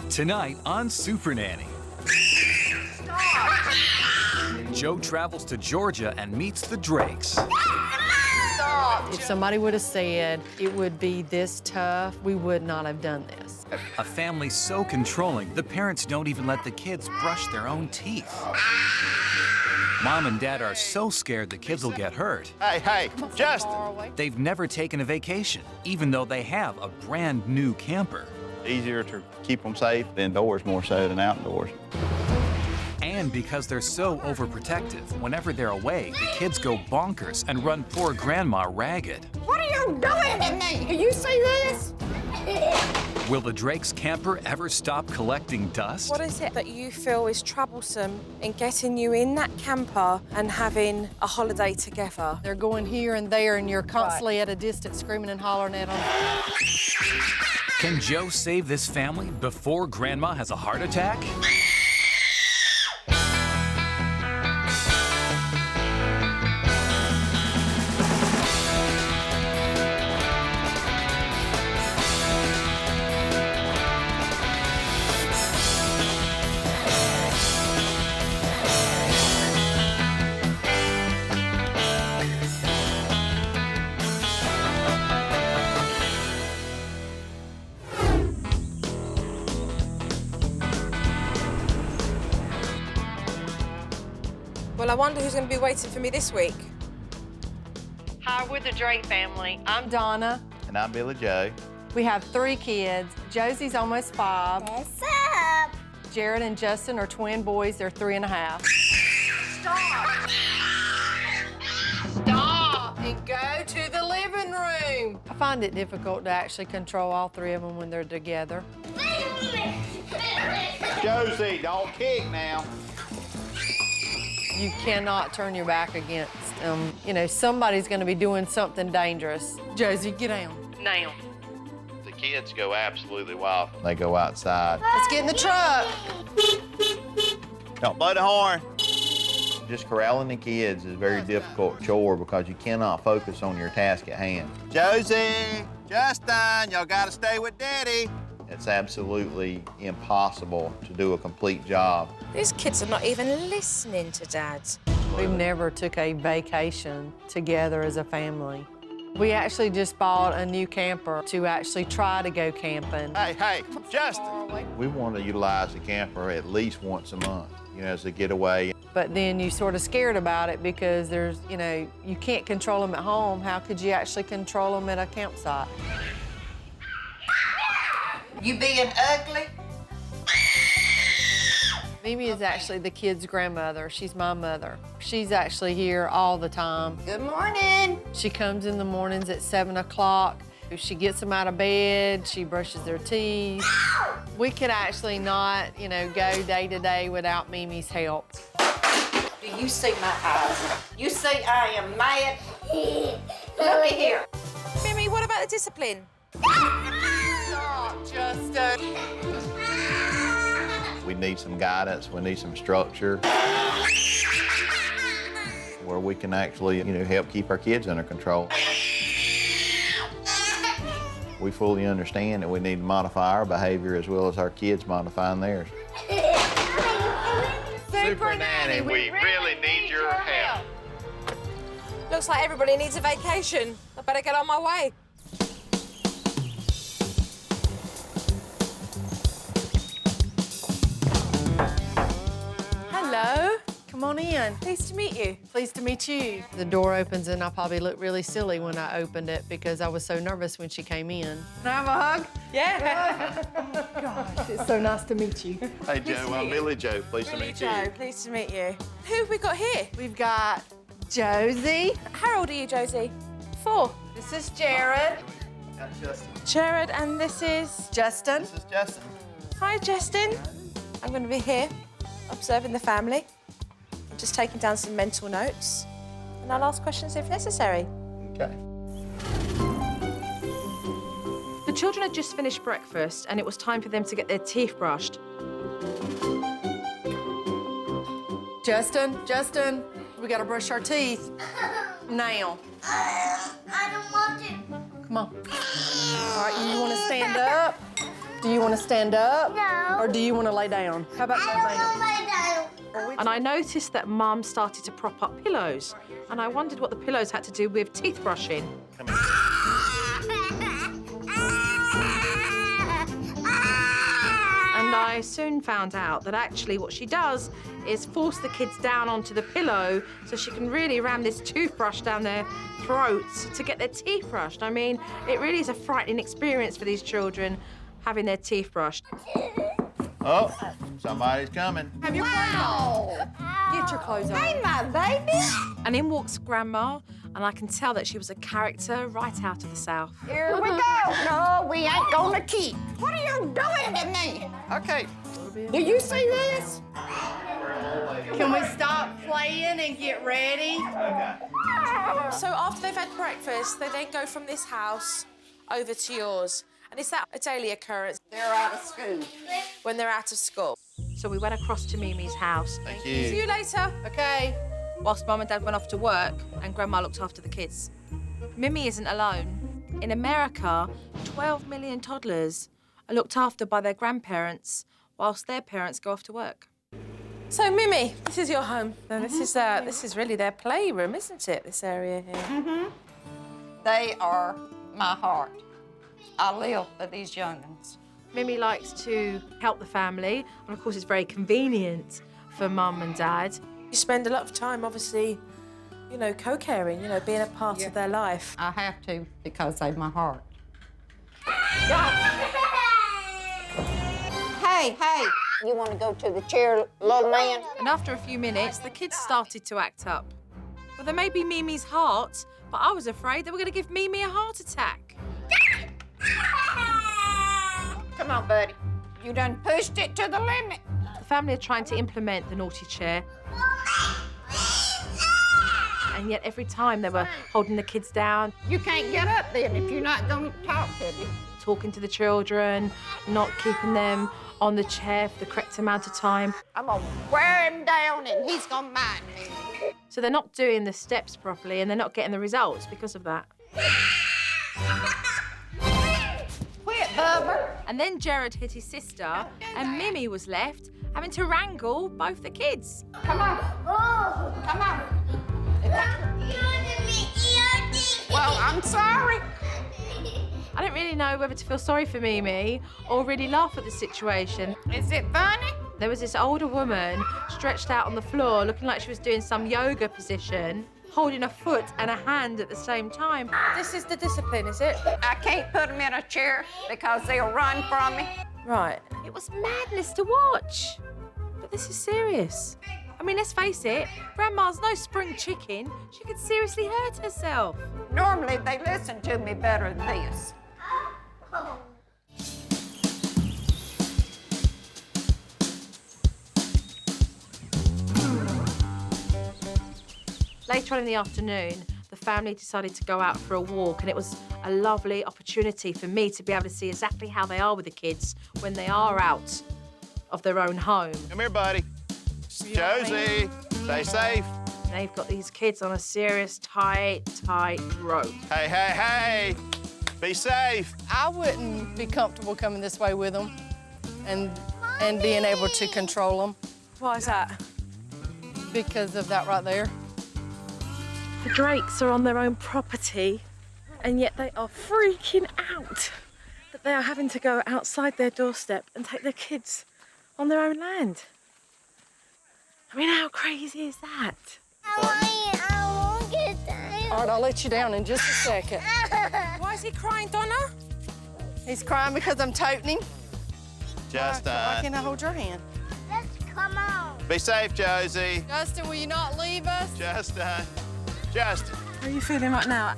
Tonight on Supernanny. Joe travels to Georgia and meets the Drakes. If somebody would have said it would be this tough, we would not have done this. A family so controlling, the parents don't even let the kids brush their own teeth. Mom and Dad are so scared the kids will get hurt. Hey, Justin! They've never taken a vacation, even though they have a brand new camper. Easier to keep them safe indoors more so than outdoors. And because they're so overprotective, whenever they're away, the kids go bonkers and run poor Grandma ragged. What are you doing to me? Do you see this? Will the Drakes' camper ever stop collecting dust? What is it that you feel is troublesome in getting you in that camper and having a holiday together? They're going here and there, and you're constantly at a distance screaming and hollering at them. Can Joe save this family before Grandma has a heart attack? Well, I wonder who's going to be waiting for me this week. Hi, we're the Drake family. I'm Donna. And I'm Billy Joe. We have 3 kids. Josie's almost 5. What's up? Jared and Justin are twin boys. They're 3 1/2. Stop! Stop and go to the living room. I find it difficult to actually control all 3 of them when they're together. Josie, don't kick now. You cannot turn your back against them. You know, somebody's going to be doing something dangerous. Josie, get down. Now. The kids go absolutely wild. They go outside. Let's get in the truck. Don't blow the horn. Just corralling the kids is a very difficult chore because you cannot focus on your task at hand. Josie, Justin, y'all gotta stay with Daddy. It's absolutely impossible to do a complete job. These kids are not even listening to Dad. We've never took a vacation together as a family. We actually just bought a new camper to actually try to go camping. Hey, Justin. We want to utilize the camper at least once a month, you know, as a getaway. But then you're sort of scared about it because there's, you know, you can't control them at home. How could you actually control them at a campsite? You being ugly? Mimi is actually the kids' grandmother. She's my mother. She's actually here all the time. Good morning. She comes in the mornings at 7 o'clock. She gets them out of bed. She brushes their teeth. We could actually not, you know, go day to day without Mimi's help. Do you see my eyes? You see I am mad? Look at here. Mimi, what about the discipline? Stop, Justin. We need some guidance, we need some structure where we can actually, you know, help keep our kids under control. We fully understand that we need to modify our behavior as well as our kids modifying theirs. Supernanny, we really need your help. Looks like everybody needs a vacation. I better get on my way. Hello. Come on in. Pleased to meet you. Pleased to meet you. The door opens and I probably looked really silly when I opened it because I was so nervous when she came in. Can I have a hug? Yeah. Gosh, it's so nice to meet you. Hey, Joe, I'm Billy Joe. Pleased to meet you. Joe, pleased to meet you. Who have we got here? We've got Josie. How old are you, Josie? 4. This is Jared. That's Justin. Jared, and this is... Justin. This is Justin. Hi, Justin. I'm going to be here, observing the family, just taking down some mental notes, and I'll ask questions if necessary. Okay. The children had just finished breakfast, and it was time for them to get their teeth brushed. Justin, we gotta brush our teeth. Now. I don't want to. Come on. All right, you wanna stand up? Do you want to stand up? No. Or do you want to lay down? How about lay down? And I noticed that Mum started to prop up pillows. And I wondered what the pillows had to do with teeth brushing. Come here. And I soon found out that actually what she does is force the kids down onto the pillow so she can really ram this toothbrush down their throats to get their teeth brushed. I mean, it really is a frightening experience for these children having their teeth brushed. Oh, somebody's coming. Have your clothes on. Get your clothes on. Hey, my baby. And in walks Grandma, and I can tell that she was a character right out of the South. Here we go. No, we ain't gonna keep. What are you doing to me? Okay. Do you see this? Can we stop playing and get ready? So after they've had breakfast, they then go from this house over to yours. And is that a daily occurrence? They're out of school. When they're out of school. So we went across to Mimi's house. Thank See you. you later. Okay. Whilst Mum and Dad went off to work and Grandma looked after the kids. Mimi isn't alone. In America, 12 million toddlers are looked after by their grandparents whilst their parents go off to work. So, Mimi, this is your home. And this is really their playroom, isn't it, this area here? They are my heart. I live for these young'uns. Mimi likes to help the family, and of course it's very convenient for Mum and Dad. You spend a lot of time, obviously, you know, co-caring, you know, being a part of their life. I have to because they're my heart. Hey, you want to go to the chair, little man? And after a few minutes, the kids started to act up. Well, they may be Mimi's heart, but I was afraid they were going to give Mimi a heart attack. Come on, buddy. You done pushed it to the limit. The family are trying to implement the naughty chair. And yet every time they were holding the kids down, You can't get up then if you're not going to talk to me. talking to the children, not keeping them on the chair for the correct amount of time. I'm going to wear him down and he's going to mind me. So they're not doing the steps properly and they're not getting the results because of that. Quit, Bubba. And then Jared hit his sister and Mimi was left having to wrangle both the kids. Come on. Come on. Well, I'm sorry. I didn't really know whether to feel sorry for Mimi or really laugh at the situation. Is it funny? There was this older woman stretched out on the floor looking like she was doing some yoga position, holding a foot and a hand at the same time. This is the discipline, is it? I can't put him in a chair because they'll run from me. Right. It was madness to watch. But this is serious. I mean, let's face it, Grandma's no spring chicken. She could seriously hurt herself. Normally, they listen to me better than this. Later on in the afternoon, the family decided to go out for a walk, and it was a lovely opportunity for me to be able to see exactly how they are with the kids when they are out of their own home. Come here, buddy. Josie, stay safe. They've got these kids on a serious tight rope. Hey, hey, hey. Be safe. I wouldn't be comfortable coming this way with them and being able to control them Why is that? because of that right there. The Drakes are on their own property, and yet they are freaking out that they are having to go outside their doorstep and take their kids on their own land. I mean, how crazy is that? I won't get down. All right, I'll let you down in just a second. Why is he crying, Donna? He's crying because I'm toting him. Justin. Why can't I hold your hand? Let's come on. Be safe, Josie. Justin, will you not leave us? Justin. Justin. How are you feeling right now?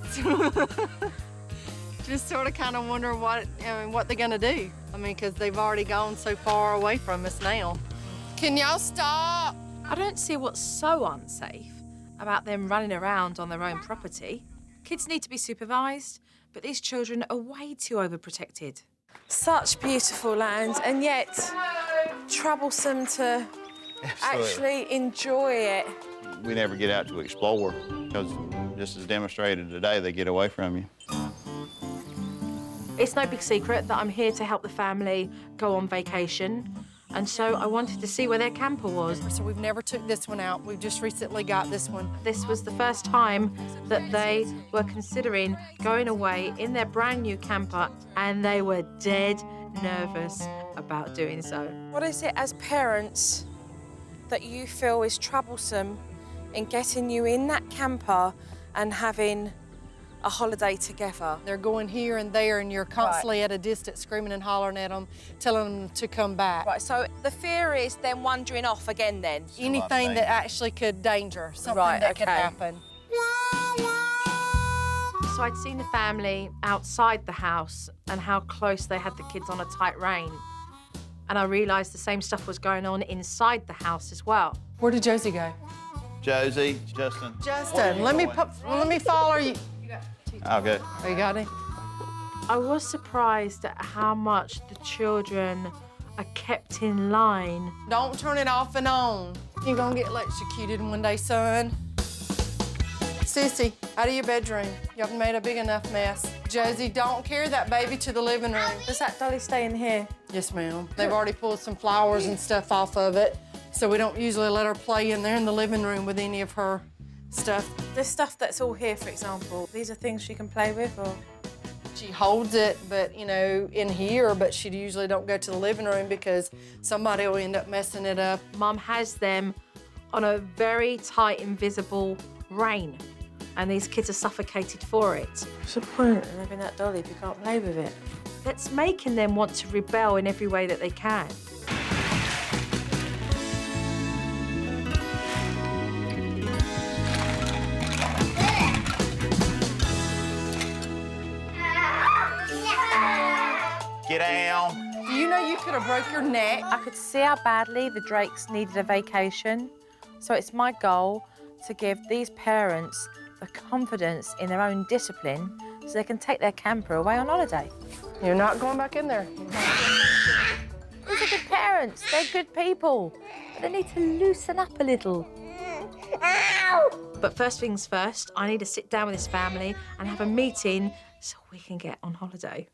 Just sort of kind of wonder what they're gonna do. I mean, because they've already gone so far away from us now. Can y'all stop? I don't see what's so unsafe about them running around on their own property. Kids need to be supervised, but these children are way too overprotected. Such beautiful land, and yet troublesome to actually enjoy it. We never get out to explore because, just as demonstrated today, they get away from you. It's no big secret that I'm here to help the family go on vacation. And so I wanted to see where their camper was. So we've never took this one out. We've just recently got this one. This was the first time that they were considering going away in their brand new camper, and they were dead nervous about doing so. What is it as parents that you feel is troublesome in getting you in that camper and having a holiday together? They're going here and there, and you're constantly at a distance screaming and hollering at them, telling them to come back. Right, so the fear is them wandering off again then? Anything that actually could danger, something that could happen. So I'd seen the family outside the house and how close they had the kids on a tight rein. And I realised the same stuff was going on inside the house as well. Where did Josie go? Josie, Justin. Justin, let me follow you. Okay. Oh, you got it? I was surprised at how much the children are kept in line. Don't turn it off and on. You're gonna get electrocuted one day, son. Sissy, out of your bedroom. Y'all made a big enough mess. Josie, don't carry that baby to the living room. Does that dolly stay in here? Yes, ma'am. They've already pulled some flowers and stuff off of it, so we don't usually let her play in there in the living room with any of her stuff. This stuff that's all here, for example, these are things she can play with, or? She holds it, but, you know, in here, but she usually don't go to the living room because somebody will end up messing it up. Mum has them on a very tight, invisible rein, and these kids are suffocated for it. What's the point in having that dolly if you can't play with it? That's making them want to rebel in every way that they can. Get down. Do you know you could have broke your neck? I could see how badly the Drakes needed a vacation, so it's my goal to give these parents the confidence in their own discipline so they can take their camper away on holiday. You're not going back in there. These are good parents, they're good people, but they need to loosen up a little. But first things first, I need to sit down with this family and have a meeting so we can get on holiday.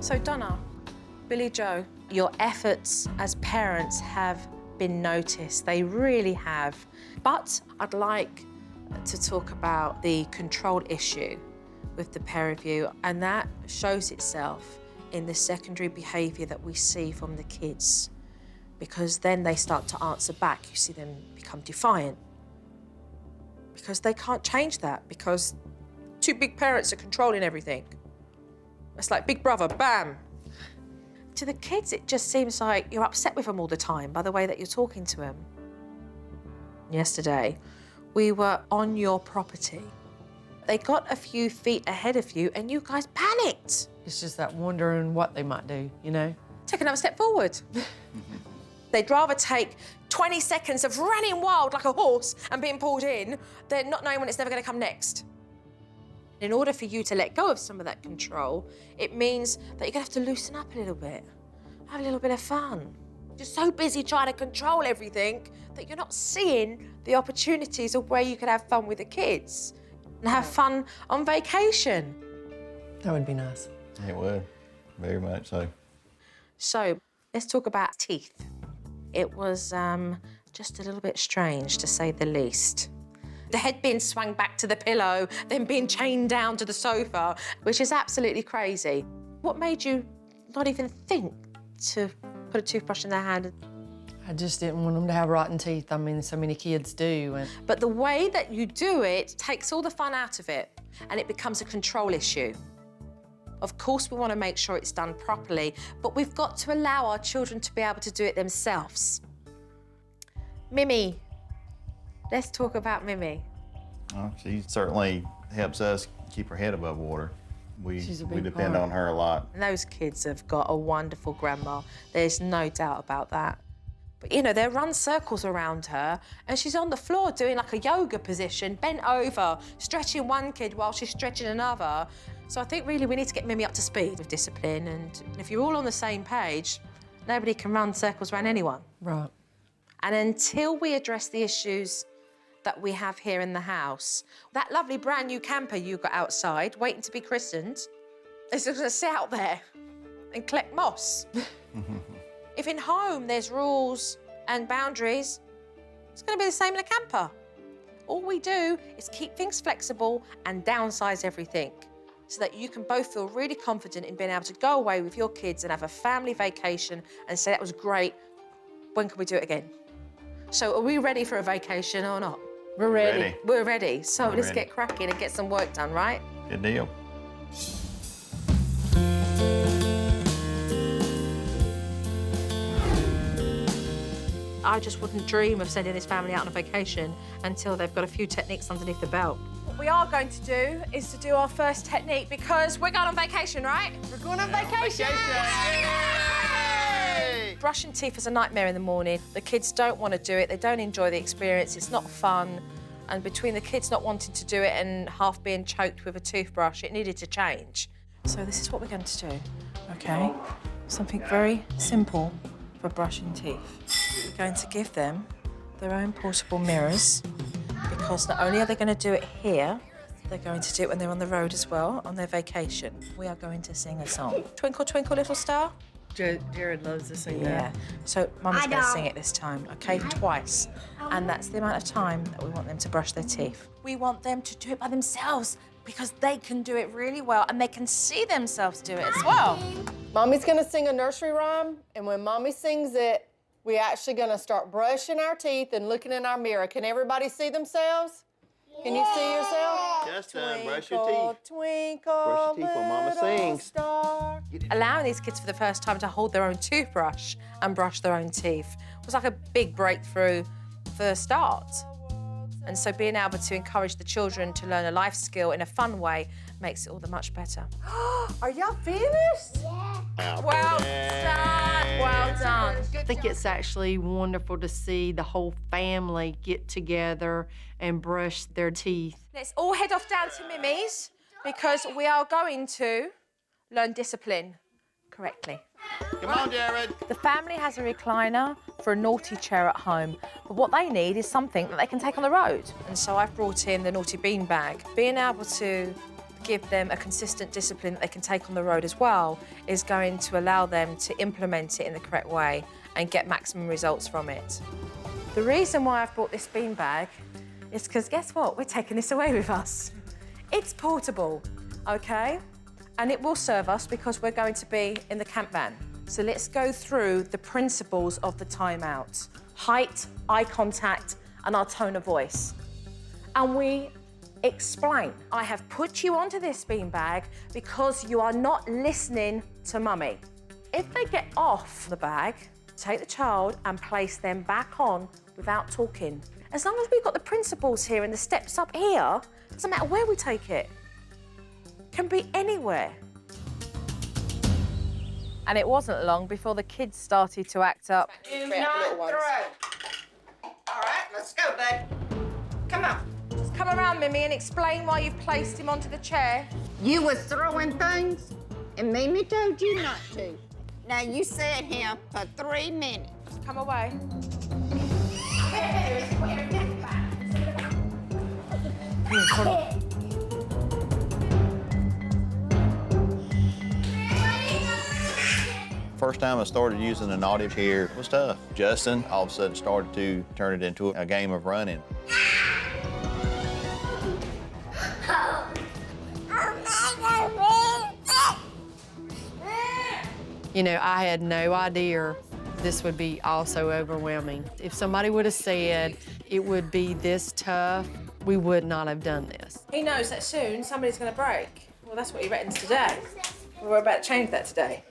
So Donna, Billy Joe, your efforts as parents have been noticed. They really have. But I'd like to talk about the control issue with the pair of you, and that shows itself in the secondary behaviour that we see from the kids, because then they start to answer back. You see them become defiant because they can't change that, because two big parents are controlling everything. It's like Big Brother, bam. To the kids, it just seems like you're upset with them all the time by the way that you're talking to them. Yesterday, we were on your property. They got a few feet ahead of you and you guys panicked. It's just that wondering what they might do, you know? Take another step forward. They'd rather take 20 seconds of running wild like a horse and being pulled in than not knowing when it's never going to come next. In order for you to let go of some of that control, it means that you're going to have to loosen up a little bit, have a little bit of fun. You're so busy trying to control everything that you're not seeing the opportunities of where you could have fun with the kids and have fun on vacation. That would be nice. It would, very much so. So let's talk about teeth. It was just a little bit strange, to say the least. The head being swung back to the pillow, then being chained down to the sofa, which is absolutely crazy. What made you not even think to put a toothbrush in their hand? I just didn't want them to have rotten teeth. I mean, so many kids do. But the way that you do it takes all the fun out of it, and it becomes a control issue. Of course, we want to make sure it's done properly, but we've got to allow our children to be able to do it themselves. Mimi. Let's talk about Mimi. Well, she certainly helps us keep her head above water. We depend part. on her a lot. And those kids have got a wonderful grandma. There's no doubt about that. But, you know, they run circles around her and she's on the floor doing like a yoga position, bent over, stretching one kid while she's stretching another. So I think really we need to get Mimi up to speed with discipline, and if you're all on the same page, nobody can run circles around anyone. Right. And until we address the issues that we have here in the house. That lovely brand new camper you got outside, waiting to be christened, is just gonna sit out there and collect moss. If in home there's rules and boundaries, it's gonna be the same in a camper. All we do is keep things flexible and downsize everything so that you can both feel really confident in being able to go away with your kids and have a family vacation and say, that was great, when can we do it again? So are we ready for a vacation or not? We're ready. We're ready. So let's ready. get cracking and get some work done, right? Good deal. I just wouldn't dream of sending this family out on a vacation until they've got a few techniques underneath the belt. What we are going to do is to do our first technique because we're going on vacation, right? We're going on vacation. Brushing teeth is a nightmare in the morning. The kids don't want to do it. They don't enjoy the experience. It's not fun. And between the kids not wanting to do it and half being choked with a toothbrush, it needed to change. So this is what we're going to do, OK? Something very simple for brushing teeth. We're going to give them their own portable mirrors because not only are they going to do it here, they're going to do it when they're on the road as well, on their vacation. We are going to sing a song. Twinkle, twinkle, little star. Jared loves to sing Yeah. that. So Mum's going to sing it this time, OK? Twice. And that's the amount of time that we want them to brush their teeth. We want them to do it by themselves because they can do it really well and they can see themselves do it as well. Mommy's gonna sing a nursery rhyme, and when Mommy sings it, we actually gonna start brushing our teeth and looking in our mirror. Can everybody see themselves? Can you see yourself? Just brush your teeth. Twinkle, Brush your teeth while Mama little sings. star. Allowing these kids for the first time to hold their own toothbrush and brush their own teeth was like a big breakthrough for the start. And so being able to encourage the children to learn a life skill in a fun way makes it all the much better. Are y'all finished? Well done, well done. I think it's actually wonderful to see the whole family get together and brush their teeth. Let's all head off down to Mimi's because we are going to learn discipline correctly. Come on, Jared. The family has a recliner for a naughty chair at home, but what they need is something that they can take on the road. And so I've brought in the naughty bean bag. Being able to give them a consistent discipline that they can take on the road as well is going to allow them to implement it in the correct way and get maximum results from it. The reason why I've brought this bean bag is because guess what? We're taking this away with us. It's portable, okay? And it will serve us because we're going to be in the camp van. So let's go through the principles of the timeout. Height, eye contact, and our tone of voice. And we explain. I have put you onto this beanbag because you are not listening to Mummy. If they get off the bag, take the child and place them back on without talking. As long as we've got the principles here and the steps up here, doesn't matter where we take it. Can be anywhere. And it wasn't long before the kids started to act up. All right, let's go, bud. Come on. Just come around, Mimi, and explain why you've placed him onto the chair. You was throwing things, and Mimi told you not to. Now, you sat here for 3 minutes. Come away. First time I started using the naughty chair, it was tough. Justin all of a sudden started to turn it into a game of running. You know, I had no idea this would be also overwhelming. If somebody would have said it would be this tough, we would not have done this. He knows that soon somebody's going to break. Well, that's what he reckons today. We're about to change that today.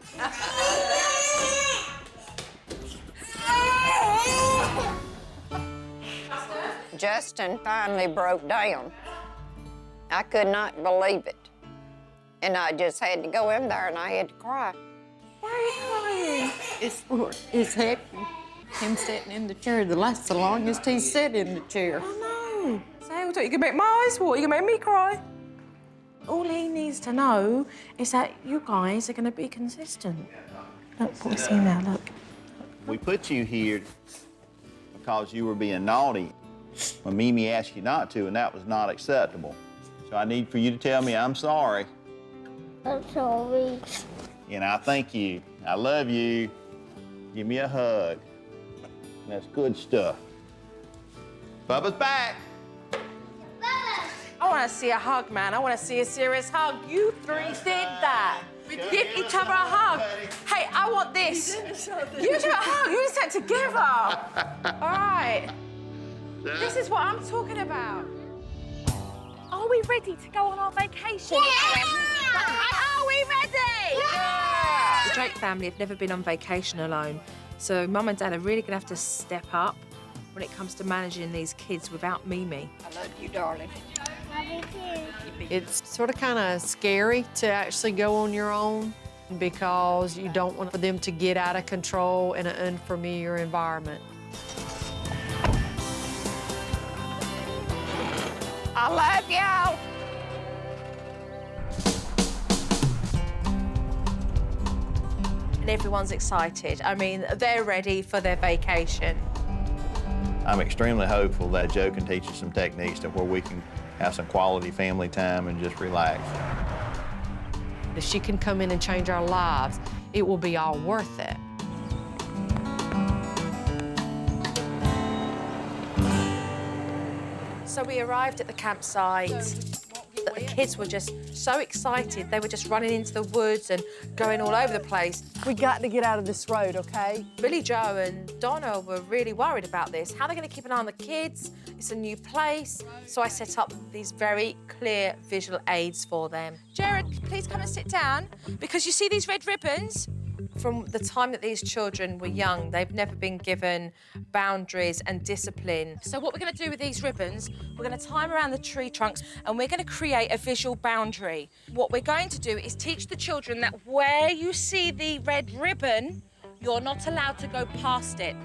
Justin finally broke down. I could not believe it. And I just had to go in there and I had to cry. Why are you crying? It's happy. Him sitting in the chair, the longest he sat in the chair. Oh, no. Say, you can make my eyes water, you can make me cry. All he needs to know is that you guys are going to be consistent. Look, what we see now, look. We put you here because you were being naughty. when Mimi asked you not to, and that was not acceptable. So I need for you to tell me I'm sorry. I'm sorry. And I thank you. I love you. Give me a hug. That's good stuff. Bubba's back. I want to see a hug, man. I want to see a serious hug. You three did that. Give each other a hug. Hey, I want this. You do a hug. You just said together. All right. This is what I'm talking about. Are we ready to go on our vacation? Are we ready? Yeah! The Drake family have never been on vacation alone, so Mum and Dad are really going to have to step up when it comes to managing these kids without Mimi. I love you, darling. Love you too. It's sort of kind of scary to actually go on your own because you don't want for them to get out of control in an unfamiliar environment. I love you. And everyone's excited. I mean, they're ready for their vacation. I'm extremely hopeful that Joe can teach us some techniques to where we can have some quality family time and just relax. If she can come in and change our lives, it will be all worth it. So we arrived at the campsite. The kids were just so excited. They were just running into the woods and going all over the place. We got to get out of this road, okay? Billy Joe and Donna were really worried about this. How are they going to keep an eye on the kids? It's a new place. So I set up these very clear visual aids for them. Jared, please come and sit down, because you see these red ribbons? From the time that these children were young, they've never been given boundaries and discipline. So what we're going to do with these ribbons, we're going to tie them around the tree trunks and we're going to create a visual boundary. What we're going to do is teach the children that where you see the red ribbon, you're not allowed to go past it.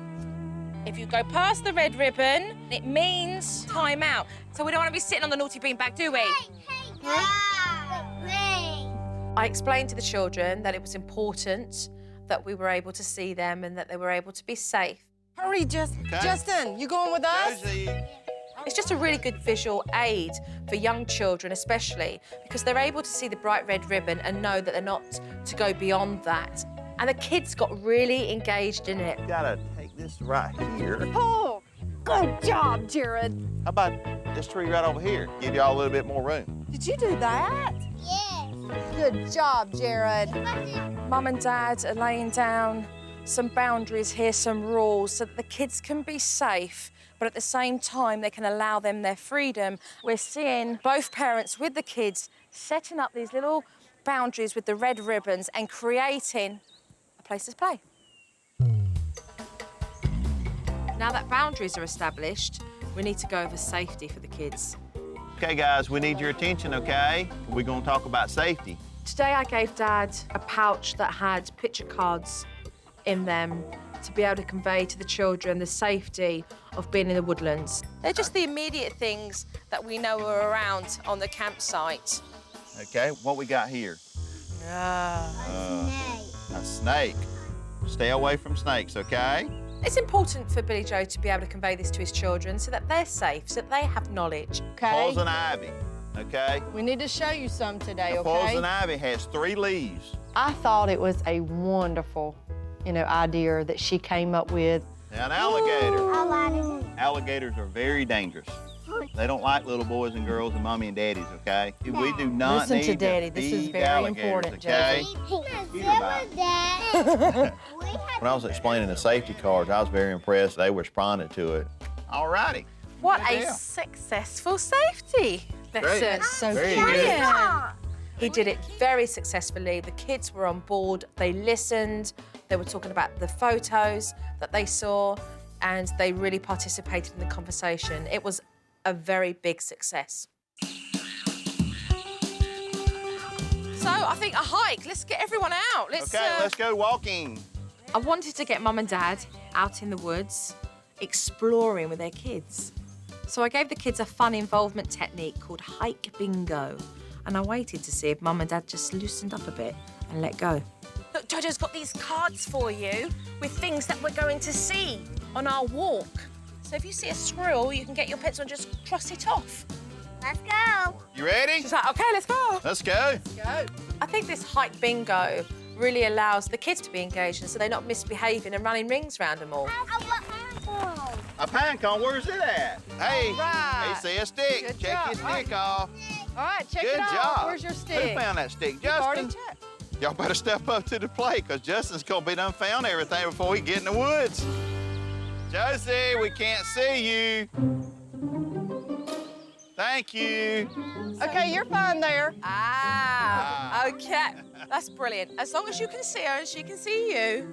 If you go past the red ribbon, it means time out. So we don't want to be sitting on the naughty beanbag, do we? I explained to the children that it was important that we were able to see them and that they were able to be safe. Hurry, Justin, you going with us? It's just a really good visual aid for young children especially, because they're able to see the bright red ribbon and know that they're not to go beyond that. And the kids got really engaged in it. You gotta take this right here. Oh, good job, Jared. How about this tree right over here? Give y'all a little bit more room. Did you do that? Yes. Good job, Jared. Mum and Dad are laying down some boundaries here, some rules, so that the kids can be safe, but at the same time, they can allow them their freedom. We're seeing both parents with the kids setting up these little boundaries with the red ribbons and creating a place to play. Now that boundaries are established, we need to go over safety for the kids. Okay, guys, we need your attention, okay? We're gonna talk about safety. Today I gave Dad a pouch that had picture cards in them to be able to convey to the children the safety of being in the woodlands. They're just the immediate things that we know are around on the campsite. Okay, what we got here? A snake. Stay away from snakes, okay? It's important for Billy Joe to be able to convey this to his children so that they're safe, so that they have knowledge. Okay. Poison ivy, okay? We need to show you some today, The okay? poison ivy has 3 leaves. I thought it was a wonderful, idea that she came up with. Now, an alligator. I like it. Alligators are very dangerous. They don't like little boys and girls and mommy and daddies, okay? We do not Listen need to Daddy. This is feed very alligators, important, okay? Dad. When I was explaining the safety cards, I was very impressed. They responded to it. All righty. What Good a deal. successful safety lesson. Great. So Very cute. good. He did it very successfully. The kids were on board, they listened, they were talking about the photos that they saw, and they really participated in the conversation. It was a very big success. So I think a hike, let's get everyone out. Let's go walking. I wanted to get Mum and Dad out in the woods, exploring with their kids. So I gave the kids a fun involvement technique called hike bingo. And I waited to see if Mum and Dad just loosened up a bit and let go. Look, Jojo's got these cards for you with things that we're going to see on our walk. So if you see a squirrel, you can get your pencil and just cross it off. Let's go. You ready? She's like, OK, let's go. Let's go. Go. I think this hike bingo really allows the kids to be engaged and so they're not misbehaving and running rings around them all. A pine cone, where's it at? Hey, right. hey, see a stick. Good Check your job. stick off. All right, check Good it out. job. Where's your stick? Who found that stick? You've already Justin. checked. Y'all better step up to the plate, because Justin's going to be done found everything before we get in the woods. Josie, we can't see you. Thank you. Okay, you're fine there. OK. That's brilliant. As long as you can see her and she can see you,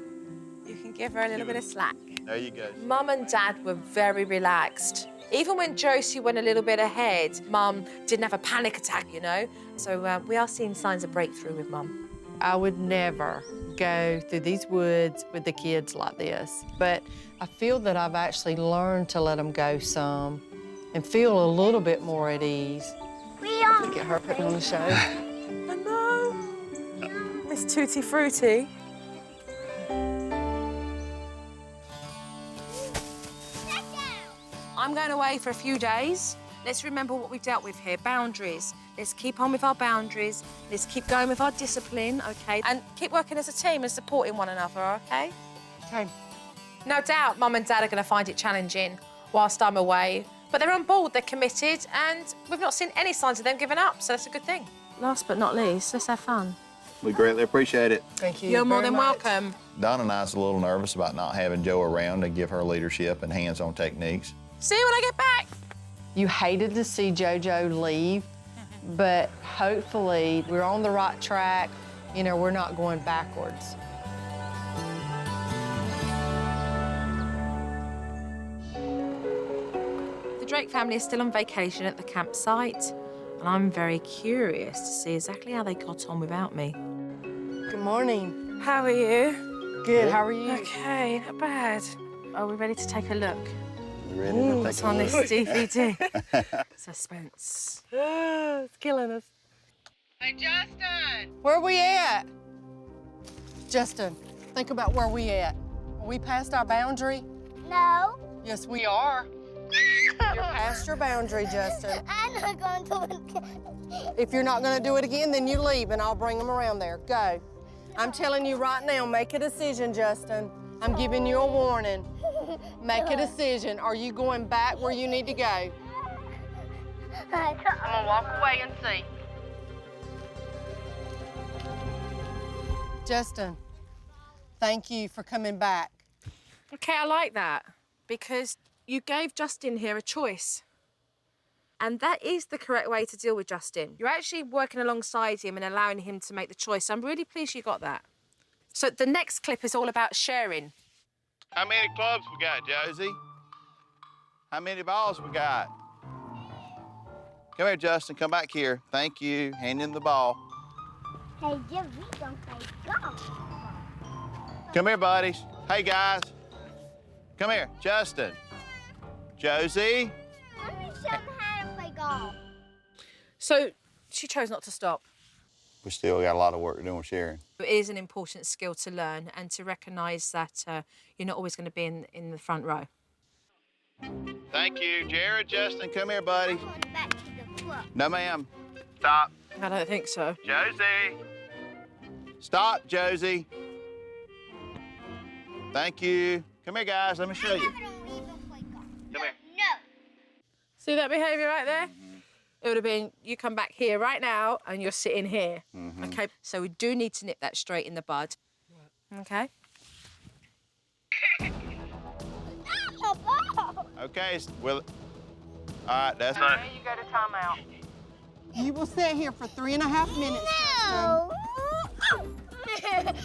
you can give her a little bit of slack. There you go. Mum and Dad were very relaxed. Even when Josie went a little bit ahead, Mum didn't have a panic attack, you know? So we are seeing signs of breakthrough with Mum. I would never go through these woods with the kids like this, but I feel that I've actually learned to let them go some and feel a little bit more at ease. Look at her putting on the show. I know. Miss Tutti Frutti. I'm going away for a few days. Let's remember what we've dealt with here, boundaries. Let's keep on with our boundaries. Let's keep going with our discipline, OK? And keep working as a team and supporting one another, OK? Okay. No doubt Mum and Dad are going to find it challenging whilst I'm away. But they're on board, they're committed, and we've not seen any signs of them giving up, so that's a good thing. Last but not least, let's have fun. We greatly appreciate it. Thank you. You're more very than much. welcome. Donna and I's a little nervous about not having Joe around to give her leadership and hands-on techniques. See you when I get back. You hated to see JoJo leave, but hopefully we're on the right track. You know, we're not going backwards. The Drake family is still on vacation at the campsite, and I'm very curious to see exactly how they got on without me. Good morning. How are you? Good, how are you? Okay, not bad. Are we ready to take a look? You ready to take What's a on look? this DVD? Suspense. It's killing us. Hey, Justin! Where we at? Justin, think about where we at. Are we past our boundary? No. Yes, we are. You're past your boundary, Justin. I'm not going to do it. If you're not gonna do it again, then you leave and I'll bring them around there. Go. I'm telling you right now, make a decision, Justin. I'm giving you a warning. Make a decision. Are you going back where you need to go? I'm gonna walk away and see. Justin, thank you for coming back. Okay, I like that because you gave Justin here a choice. And that is the correct way to deal with Justin. You're actually working alongside him and allowing him to make the choice. I'm really pleased you got that. So the next clip is all about sharing. How many clubs we got, Josie? How many balls we got? Come here, Justin. Come back here. Thank you. Hand in the ball. Hey, Jim, we don't play golf. Come here, buddies. Hey, guys. Come here, Justin. Josie. Let me show them how to play golf. So she chose not to stop. We still got a lot of work to do with sharing. It is an important skill to learn and to recognise that you're not always going to be in the front row. Thank you. Jared, Justin, come here, buddy. I'm going back to the club. No, ma'am. Stop. I don't think so. Josie. Stop, Josie. Thank you. Come here, guys. Let me show you. I don't even play golf. Come here. No. See that behaviour right there? It would have been, you come back here right now and you're sitting here. Okay, so we do need to nip that straight in the bud. Okay? Not the ball. Okay, well, all right, that's Now you go to timeout. You will sit here for 3.5 minutes, No. Justin.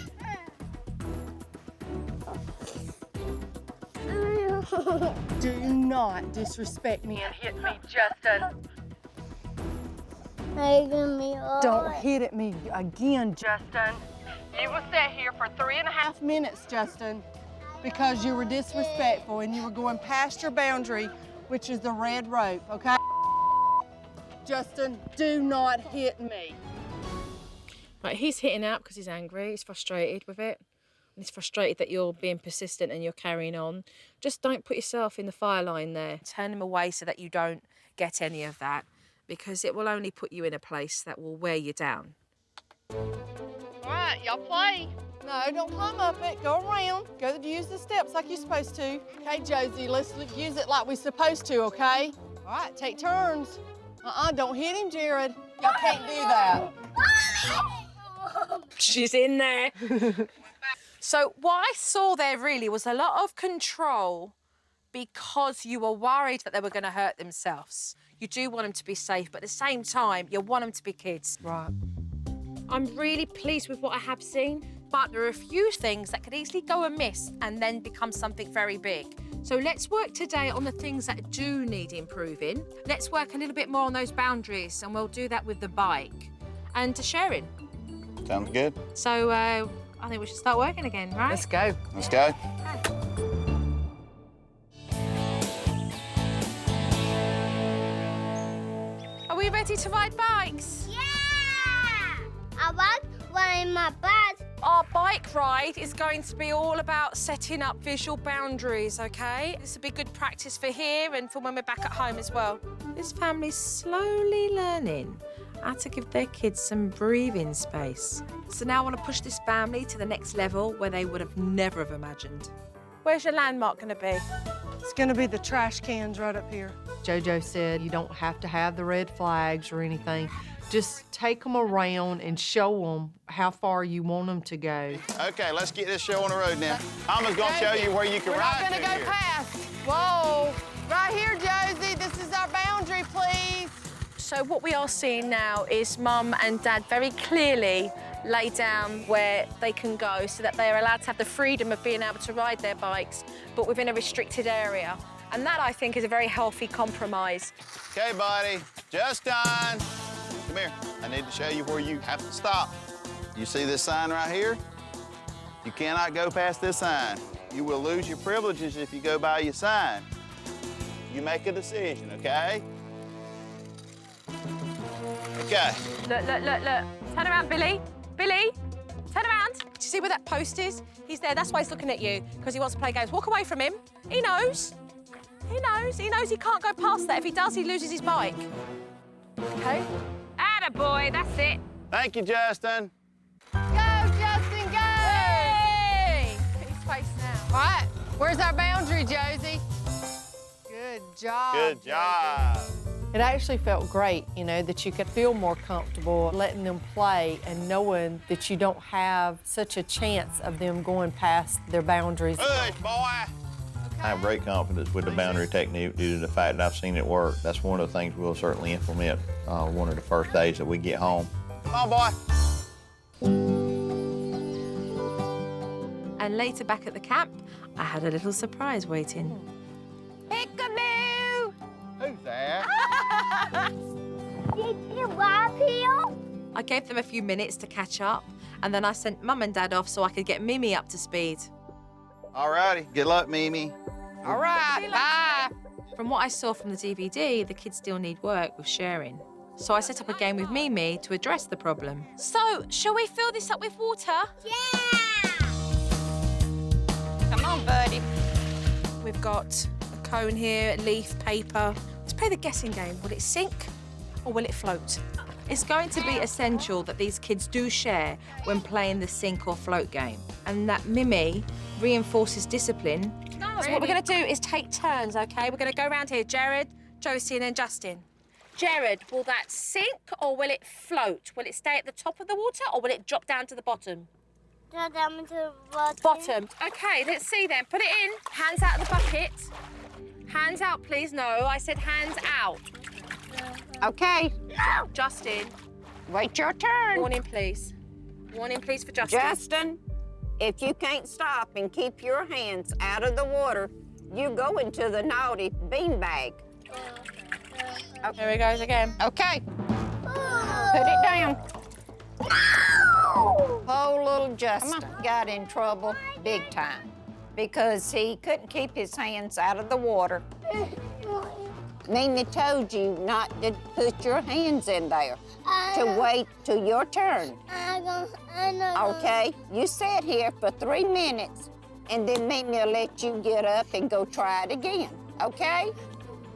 Do not disrespect me and hit me, Justin. Making me all Don't hit at me again, Justin. You will sit here for 3.5 minutes, Justin, because you were disrespectful and you were going past your boundary, which is the red rope, okay? Justin, do not hit me. Right, he's hitting out because he's angry, he's frustrated with it. and is frustrated that you're being persistent and you're carrying on, just don't put yourself in the fire line there. Turn them away so that you don't get any of that, because it will only put you in a place that will wear you down. All right, y'all play. No, don't climb up it. Go around. Go use the steps like you're supposed to. Okay, Josie, let's use it like we're supposed to, okay? All right, take turns. Don't hit him, Jared. Y'all can't do that. She's in there. So what I saw there really was a lot of control because you were worried that they were going to hurt themselves. You do want them to be safe, but at the same time, you want them to be kids. Right. I'm really pleased with what I have seen, but there are a few things that could easily go amiss and then become something very big. So let's work today on the things that do need improving. Let's work a little bit more on those boundaries, and we'll do that with the bike and to sharing. Sounds good. So I think we should start working again, right? Let's go. Let's go. Are we ready to ride bikes? Yeah! I like riding my bike. Our bike ride is going to be all about setting up visual boundaries, okay? This will be good practice for here and for when we're back at home as well. This family's slowly learning how to give their kids some breathing space. So now I want to push this family to the next level where they would have never have imagined. Where's your landmark going to be? It's gonna be the trash cans right up here. JoJo said you don't have to have the red flags or anything. Just take them around and show them how far you want them to go. Okay, let's get this show on the road now. Mama's gonna show you where you can We're ride not gonna through go here. past. Whoa. Right here, Josie. This is our boundary, please. So what we are seeing now is Mum and Dad very clearly lay down where they can go so that they are allowed to have the freedom of being able to ride their bikes, but within a restricted area. And that, I think, is a very healthy compromise. Okay, buddy. Justin, come here. I need to show you where you have to stop. You see this sign right here? You cannot go past this sign. You will lose your privileges if you go by your sign. You make a decision, okay? Okay. Look, look, look, look. Turn around, Billy. Billy, turn around. Do you see where that post is? He's there. That's why he's looking at you, because he wants to play games. Walk away from him. He knows. He knows. He knows he can't go past that. If he does, he loses his bike. Okay? Attaboy, that's it. Thank you, Justin. Go, Justin, go! Hey! Look at his face now. All right, where's our boundary, Josie? Good job. Good job. It actually felt great, you know, that you could feel more comfortable letting them play and knowing that you don't have such a chance of them going past their boundaries. Push, boy. I have great confidence with the boundary technique due to the fact that I've seen it work. That's one of the things we'll certainly implement one of the first days that we get home. Come on, boy. And later back at the camp, I had a little surprise waiting. Peekaboo! Who's that? Did you wipe here? I gave them a few minutes to catch up, and then I sent Mum and Dad off so I could get Mimi up to speed. All righty. Good luck, Mimi. All right, bye. From what I saw from the DVD, the kids still need work with sharing. So I set up a game with Mimi to address the problem. So, shall we fill this up with water? Yeah! Come on, buddy. We've got a cone here, leaf, paper. Let's play the guessing game. Will it sink or will it float? It's going to be essential that these kids do share when playing the sink or float game, and that Mimi reinforces discipline. So what we're going to do is take turns, OK? We're going to go around here. Jared, Josie, and then Justin. Jared, will that sink or will it float? Will it stay at the top of the water or will it drop down to the bottom? Drop down into the bottom. Bottom. OK, let's see then. Put it in. Hands out of the bucket. Hands out, please. No, I said hands out. Okay, Justin, wait your turn. warning, please. Warning, please, for Justin. Justin, if you can't stop and keep your hands out of the water, you go into the naughty beanbag. Here he goes again. Okay, put it down. Poor little Justin got in trouble big time because he couldn't keep his hands out of the water. Mimi told you not to put your hands in there, to wait till your turn. Okay? You sit here for 3 minutes, and then Mimi will let you get up and go try it again, okay?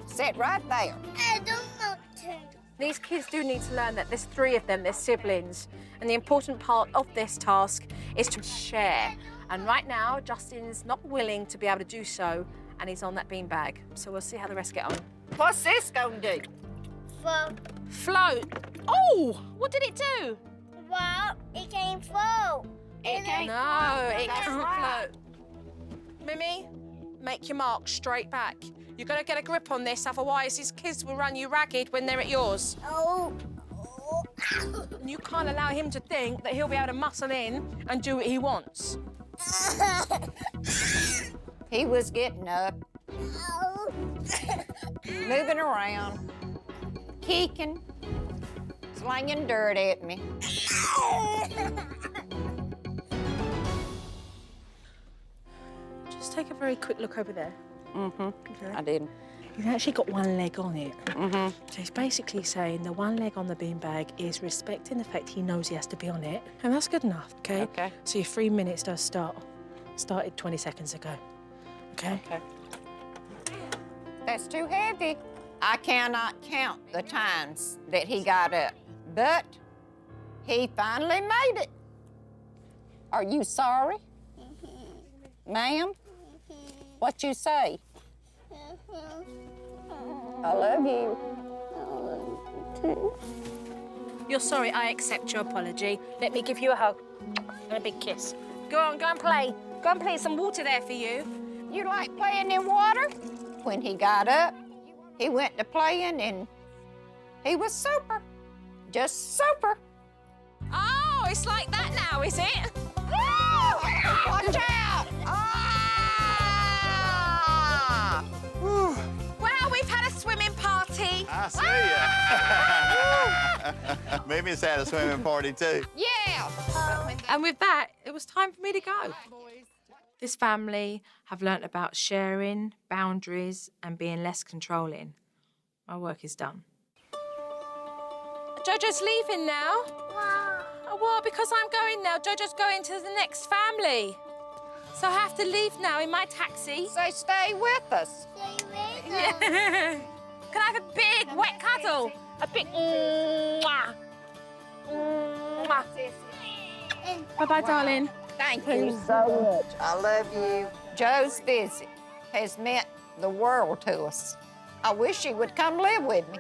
Sit right there. I don't want to. These kids do need to learn that there's 3 of them, they're siblings, and the important part of this task is to share. And right now, Justin's not willing to be able to do so, and he's on that beanbag. So we'll see how the rest get on. What's this gonna do? Float. Oh, what did it do? Well, it can't float. It can't No, it That's can't right. float. Mimi, make your mark straight back. You've got to get a grip on this, otherwise these kids will run you ragged when they're at yours. Oh. And you can't allow him to think that he'll be able to muscle in and do what he wants. He was getting up, moving around, kicking, slinging dirt at me. Just take a very quick look over there. I didn't. He's actually got one leg on it. So he's basically saying the one leg on the beanbag is respecting the fact he knows he has to be on it, and that's good enough, okay? Okay. So your 3 minutes does start. Started 20 seconds ago, okay? Okay. That's too heavy. I cannot count the times that he got up, but he finally made it. Are you sorry? Ma'am? What you say? I love you. You're sorry, I accept your apology. Let me give you a hug and a big kiss. Go on, go and play. Go and play some water there for you. You like playing in water? When he got up, he went to playing and he was super. Just super. Oh, it's like that now, is it? Watch out! Ah! Well, we've had a swimming party. I see ya. Mimi's had a swimming party too. Yeah! And with that, it was time for me to go. This family have learnt about sharing, boundaries, and being less controlling. My work is done. Jojo's leaving now. Oh, well, because I'm going now. Jojo's going to the next family. So I have to leave now in my taxi. So stay with us. Yeah. Can I have a big wet cuddle? A big mwah. Mwah. Bye-bye, darling. Thank you so much. I love you. Joe's visit has meant the world to us. I wish she would come live with me.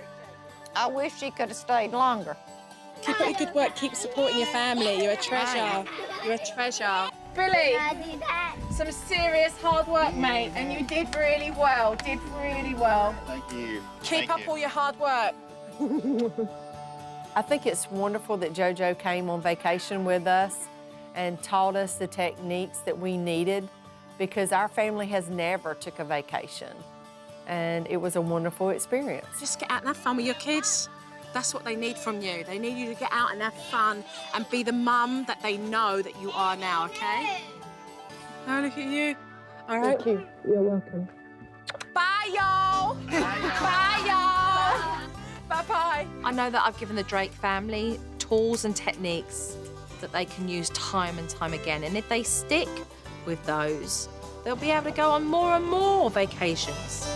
I wish she could have stayed longer. Keep up your good work. Keep supporting your family. You're a treasure. You're a treasure. Billy, some serious hard work, mate, and you did really well. Did really well. Thank you. Keep up all your hard work. I think it's wonderful that JoJo came on vacation with us and taught us the techniques that we needed, because our family has never took a vacation. And it was a wonderful experience. Just get out and have fun with your kids. That's what they need from you. They need you to get out and have fun and be the mum that they know that you are now, okay? Oh, look at you. All right. Thank you. You're welcome. Bye, y'all. Bye, y'all. Bye-bye. I know that I've given the Drake family tools and techniques that they can use time and time again. And if they stick with those, they'll be able to go on more and more vacations.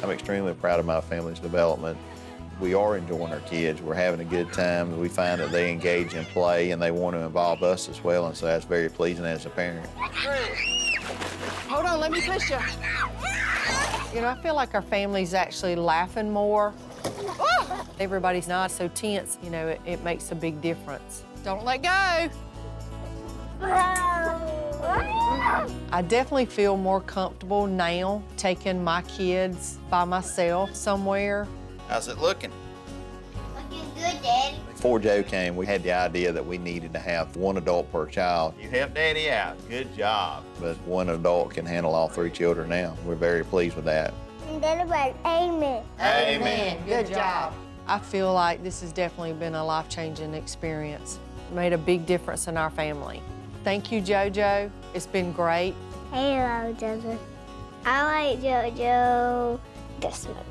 I'm extremely proud of my family's development. We are enjoying our kids. We're having a good time. We find that they engage in play and they want to involve us as well, and so that's very pleasing as a parent. Hold on, let me push you. You know, I feel like our family's actually laughing more. Everybody's not so tense, you know, it makes a big difference. Don't let go. I definitely feel more comfortable now taking my kids by myself somewhere. How's it looking? Looking good, Daddy. Before Joe came, we had the idea that we needed to have one adult per child. You helped Daddy out. Good job. But one adult can handle all 3 children now. We're very pleased with that. And then about amen. Amen. Good job. I feel like this has definitely been a life-changing experience. Made a big difference in our family. Thank you, JoJo. It's been great. Hello, Joseph. I like JoJo. Guess what?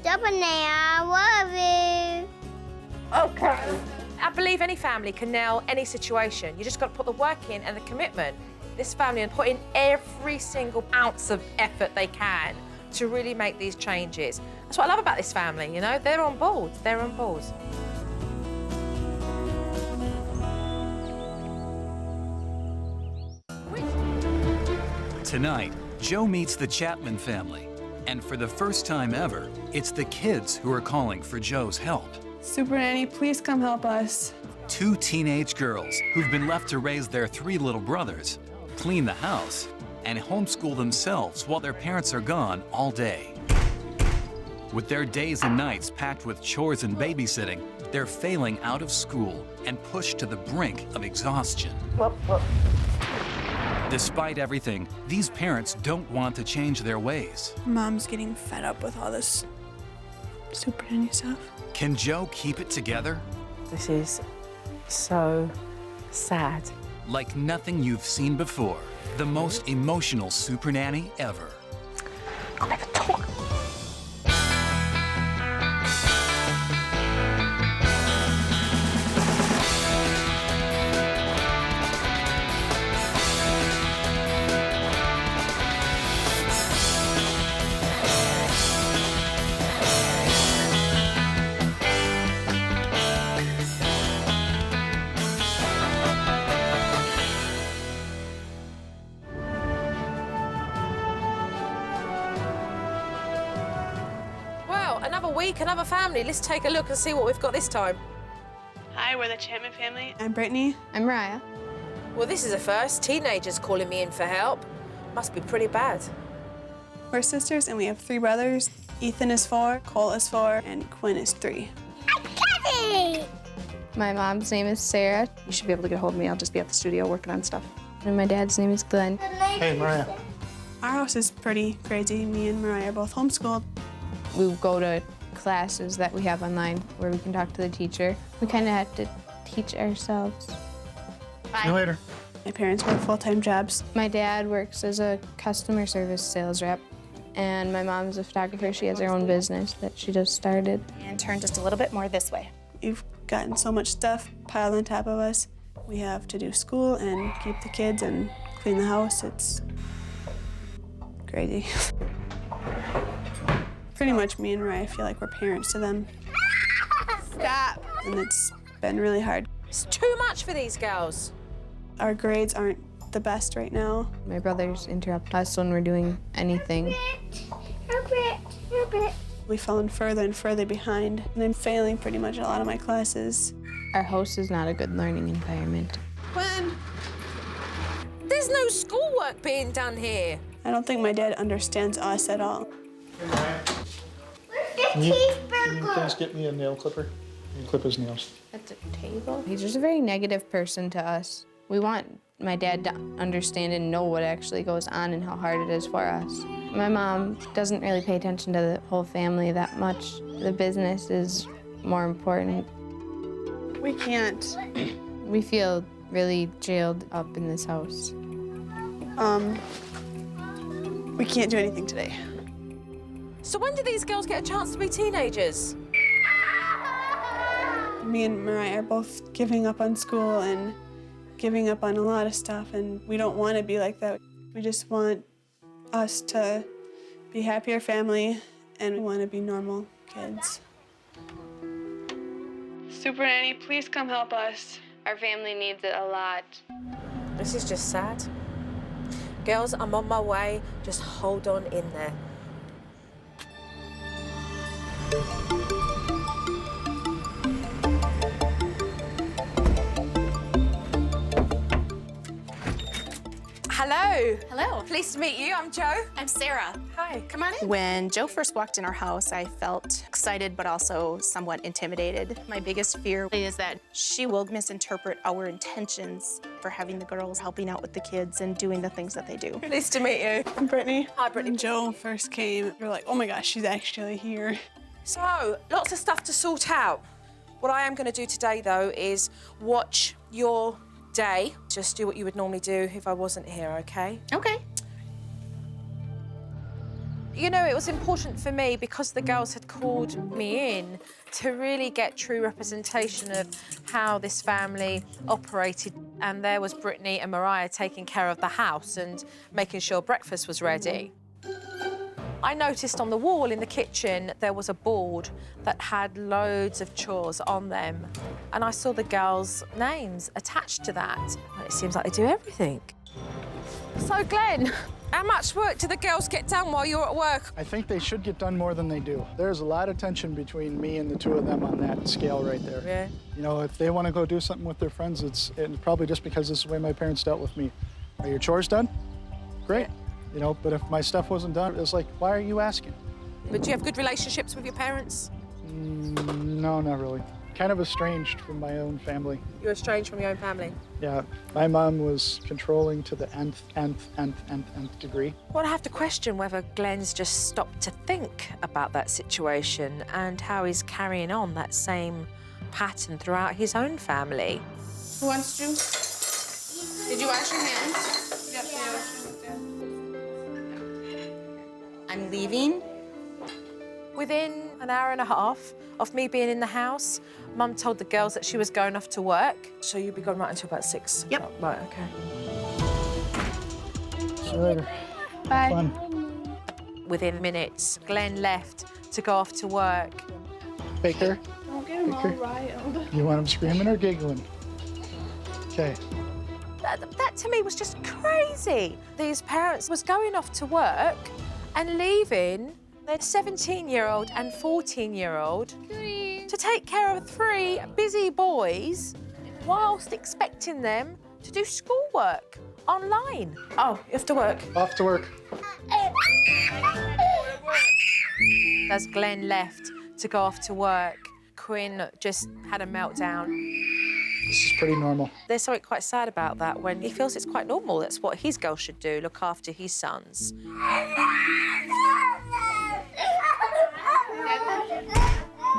Supernanny, I love you. Okay. I believe any family can nail any situation. You just got to put the work in and the commitment. This family are putting every single ounce of effort they can to really make these changes. That's what I love about this family, you know? They're on board. They're on board. Tonight, Joe meets the Chapman family. And for the first time ever, it's the kids who are calling for Joe's help. Supernanny, please come help us. 2 teenage girls who've been left to raise their 3 little brothers, clean the house, and homeschool themselves while their parents are gone all day. With their days and nights packed with chores and babysitting, they're failing out of school and pushed to the brink of exhaustion. Despite everything, these parents don't want to change their ways. Mom's getting fed up with all this Supernanny stuff. Can Joe keep it together? This is so sad. Like nothing you've seen before. The most emotional Supernanny ever. I'll never talk. Another week, another family. Let's take a look and see what we've got this time. Hi, we're the Chapman family. I'm Brittany. I'm Mariah. Well, this is a first. Teenagers calling me in for help. Must be pretty bad. We're sisters and we have 3 brothers. Ethan is 4, Cole is 4, and Quinn is 3. My mom's name is Sarah. You should be able to get a hold of me. I'll just be at the studio working on stuff. And my dad's name is Glenn. Hey, Mariah. Our house is pretty crazy. Me and Mariah are both homeschooled. We go to classes that we have online where we can talk to the teacher. We kind of have to teach ourselves. See you later. My parents work full-time jobs. My dad works as a customer service sales rep, and my mom's a photographer. She has her own business that she just started. And turn just a little bit more this way. We've gotten so much stuff piled on top of us. We have to do school and keep the kids and clean the house. It's crazy. Pretty much me and Mariah feel like we're parents to them. Stop! And it's been really hard. It's too much for these girls. Our grades aren't the best right now. My brothers interrupt us when we're doing anything. We've fallen further and further behind, and I'm failing pretty much a lot of my classes. Our house is not a good learning environment. Quinn! There's no schoolwork being done here. I don't think my dad understands us at all. Can you please get me a nail clipper and clip his nails? At the table? He's just a very negative person to us. We want my dad to understand and know what actually goes on and how hard it is for us. My mom doesn't really pay attention to the whole family that much. The business is more important. We can't. We feel really jailed up in this house. We can't do anything today. So when did these girls get a chance to be teenagers? Me and Mariah are both giving up on school and giving up on a lot of stuff, and we don't want to be like that. We just want us to be happier family, and we want to be normal kids. Supernanny, please come help us. Our family needs it a lot. This is just sad. Girls, I'm on my way. Just hold on in there. Hello. Hello. Pleased to meet you. I'm Jo. I'm Sarah. Hi. Come on in. When Joe first walked in our house, I felt excited but also somewhat intimidated. My biggest fear is that she will misinterpret our intentions for having the girls helping out with the kids and doing the things that they do. Pleased to meet you. I'm Brittany. Hi, Brittany. When Joe first came, we were like, oh my gosh, she's actually here. So, lots of stuff to sort out. What I am going to do today, though, is watch your day. Just do what you would normally do if I wasn't here, OK? Okay. You know, it was important for me, because the girls had called me in, to really get true representation of how this family operated. And there was Brittany and Mariah taking care of the house and making sure breakfast was ready. I noticed on the wall in the kitchen there was a board that had loads of chores on them. And I saw the girls' names attached to that. And it seems like they do everything. So, Glenn, how much work do the girls get done while you're at work? I think they should get done more than they do. There's a lot of tension between me and the two of them on that scale right there. Yeah. You know, if they want to go do something with their friends, it's probably just because this is the way my parents dealt with me. Are your chores done? Great. You know, but if my stuff wasn't done, it's like, why are you asking? But do you have good relationships with your parents? No, not really. Kind of estranged from my own family. You're estranged from your own family? Yeah, my mom was controlling to the nth degree. Well, I have to question whether Glenn's just stopped to think about that situation and how he's carrying on that same pattern throughout his own family. Who wants to? Did you wash your hands? Yep, yeah. I'm leaving. Within an hour and a half of me being in the house, Mum told the girls that she was going off to work. So you'll be gone right until about 6? Yep. Right, OK. See you later. Bye. Fun. Within minutes, Glenn left to go off to work. Baker. Don't get him all riled. You want him screaming or giggling? Okay. That to me was just crazy. These parents was going off to work and leaving their 17-year-old and 14-year-old to take care of 3 busy boys whilst expecting them to do schoolwork online. Oh, you have to work. Off to work. As Glenn left to go off to work, Quinn just had a meltdown. This is pretty normal. There's something quite sad about that when he feels it's quite normal. That's what his girl should do, look after his sons.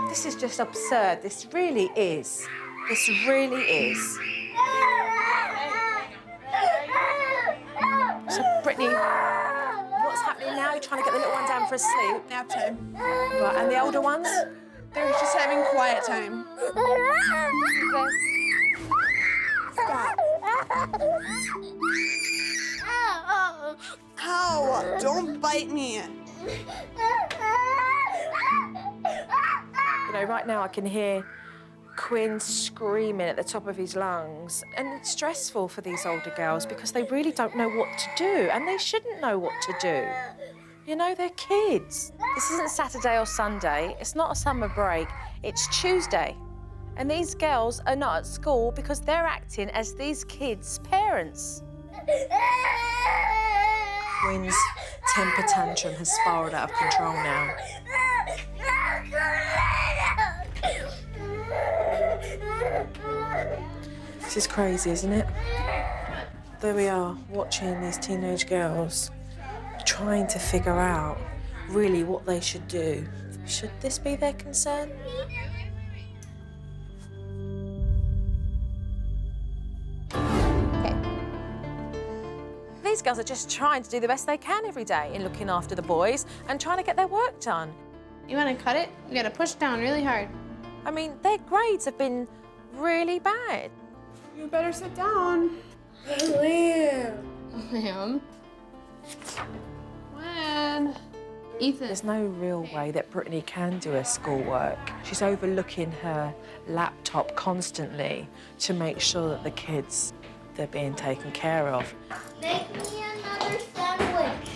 This is just absurd. This really is. This really is. So, Brittany, what's happening now? You're trying to get the little one down for a sleep? Nap time. Right, and the older ones? They're just having quiet time. Ow! Don't bite me. You know, right now I can hear Quinn screaming at the top of his lungs. And it's stressful for these older girls because they really don't know what to do, and they shouldn't know what to do. You know, they're kids. This isn't Saturday or Sunday. It's not a summer break. It's Tuesday. And these girls are not at school because they're acting as these kids' parents. Quinn's temper tantrum has spiraled out of control now. This is crazy, isn't it? There we are, watching these teenage girls, trying to figure out really what they should do. Should this be their concern? These girls are just trying to do the best they can every day in looking after the boys and trying to get their work done. You want to cut it? You got to push down really hard. I mean, their grades have been really bad. You better sit down. Ma'am. When? Ethan. There's no real way that Brittany can do her schoolwork. She's overlooking her laptop constantly to make sure that the kids, they're being taken care of. Make me another sandwich.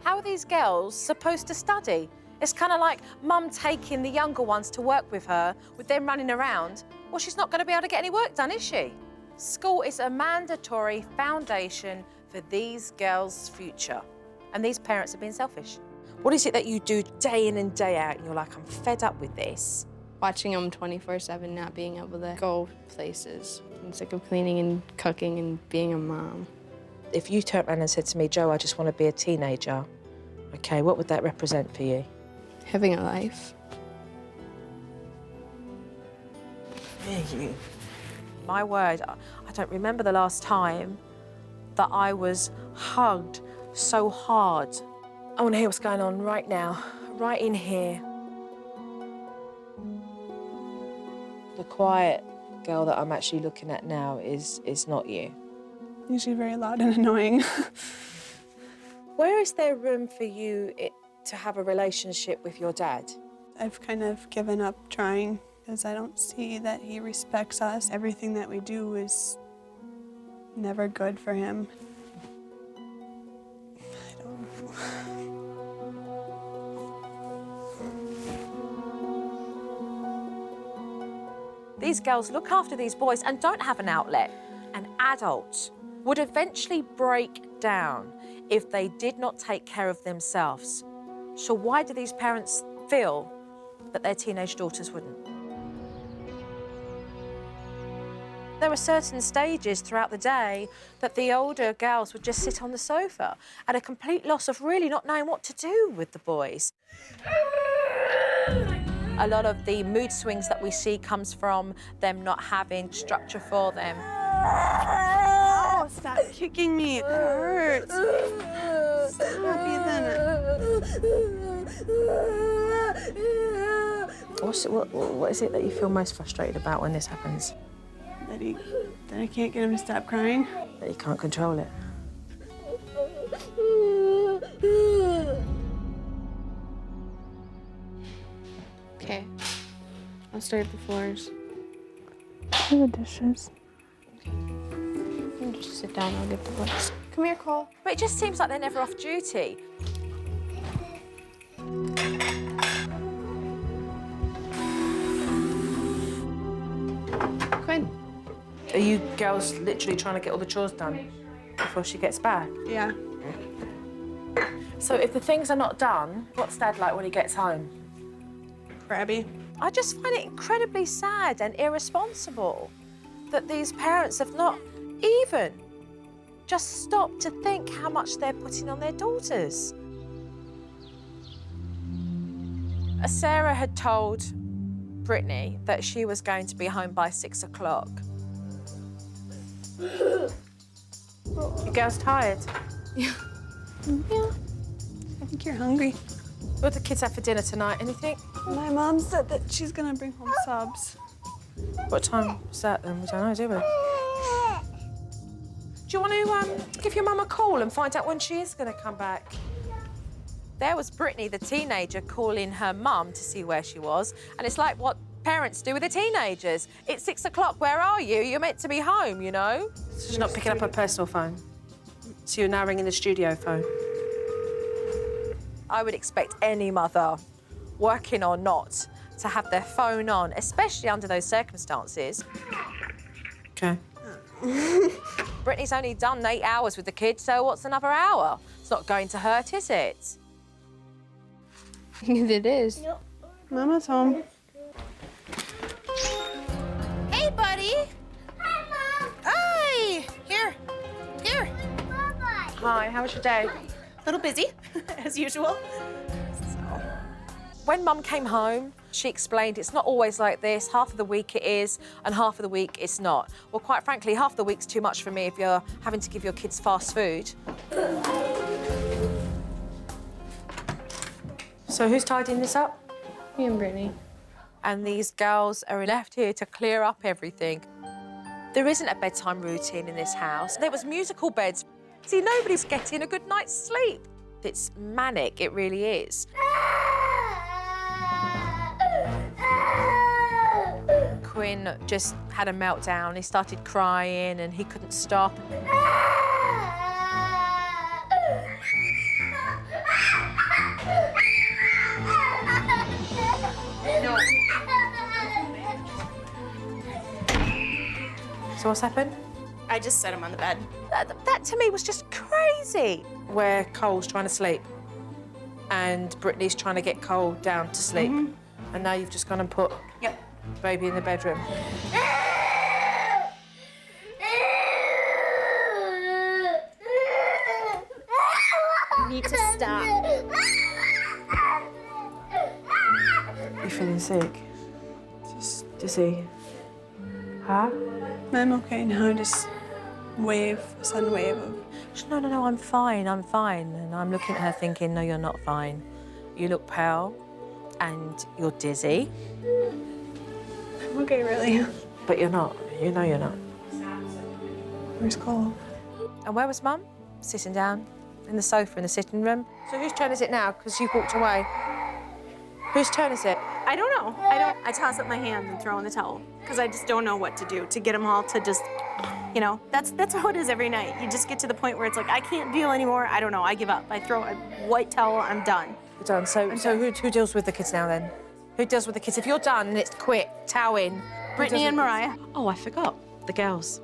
How are these girls supposed to study? It's kind of like Mum taking the younger ones to work with her, with them running around. Well, she's not going to be able to get any work done, is she? School is a mandatory foundation for these girls' future. And these parents are being selfish. What is it that you do day in and day out and you're like, I'm fed up with this? Watching them 24/7, not being able to go places. I'm sick of cleaning and cooking and being a mom. If you turned around and said to me, Joe, I just want to be a teenager, okay, what would that represent for you? Having a life. dare you? My word, I don't remember the last time that I was hugged so hard. I want to hear what's going on right now, right in here. The quiet girl that I'm actually looking at now is not you. Usually very loud and annoying. Where is there room for you to have a relationship with your dad? I've kind of given up trying because I don't see that he respects us. Everything that we do is never good for him. I don't know. These girls look after these boys and don't have an outlet. An adult would eventually break down if they did not take care of themselves. So why do these parents feel that their teenage daughters wouldn't? There were certain stages throughout the day that the older girls would just sit on the sofa at a complete loss of really not knowing what to do with the boys. A lot of the mood swings that we see comes from them not having structure for them. Oh, stop kicking me. It hurts. Stop, Ethan. What is it that you feel most frustrated about when this happens? That I can't get him to stop crying. That you can't control it. Okay. I'll start the floors. Do the dishes. You just sit down, I'll get the books. Come here, Cole. But it just seems like they're never off duty. Quinn. Are you girls literally trying to get all the chores done before she gets back? Yeah. So if the things are not done, what's Dad like when he gets home? Crabby. I just find it incredibly sad and irresponsible that these parents have not even just stopped to think how much they're putting on their daughters. Sarah had told Brittany that she was going to be home by 6 o'clock. You girls tired? Yeah. Yeah. I think you're hungry. What do the kids have for dinner tonight? Anything? My mom said that she's gonna bring home subs. What time is that then? We don't know, do we? Do you want to give your mum a call and find out when she is going to come back? There was Brittany, the teenager, calling her mum to see where she was. And it's like what parents do with the teenagers. It's 6 o'clock, where are you? You're meant to be home, you know? So she's not picking up her personal phone. So you're now ringing the studio phone. I would expect any mother, working or not, to have their phone on, especially under those circumstances. Okay. Brittany's only done 8 hours with the kids, so what's another hour? It's not going to hurt, is it? It is. Nope. Mama's home. Hey, buddy. Hi, Mom. Hi. Here. Bye-bye. Hi, how was your day? A little busy, as usual. When Mum came home, she explained it's not always like this. Half of the week it is, and half of the week it's not. Well, quite frankly, half the week's too much for me if you're having to give your kids fast food. So who's tidying this up? Me and Brittany. And these girls are left here to clear up everything. There isn't a bedtime routine in this house. There was musical beds. See, nobody's getting a good night's sleep. It's manic, it really is. Quinn just had a meltdown. He started crying and he couldn't stop. So what's happened? I just set him on the bed. That to me was just crazy. Where Cole's trying to sleep and Brittany's trying to get Cole down to sleep. And now you've just gone and put baby in the bedroom. You need to stop. You feeling sick? Just see. Huh? I'm okay now, just wave, sun wave of... No, I'm fine. And I'm looking at her thinking, no, you're not fine. You look pale and you're dizzy. I'm okay, really. But you're not. You know you're not. Where's Cole? And where was Mum? Sitting down in the sofa in the sitting room. So whose turn is it now? Because you've walked away. Whose turn is it? I don't know. I toss up my hands and throw in the towel because I just don't know what to do to get them all to just, you know, that's how it is every night. You just get to the point where it's like, I can't deal anymore. I don't know. I give up. I throw a white towel. I'm done. You're done. So who deals with the kids now then? Who deals with the kids? If you're done and it's quit, towing. Brittany and Mariah. Oh, I forgot. The girls.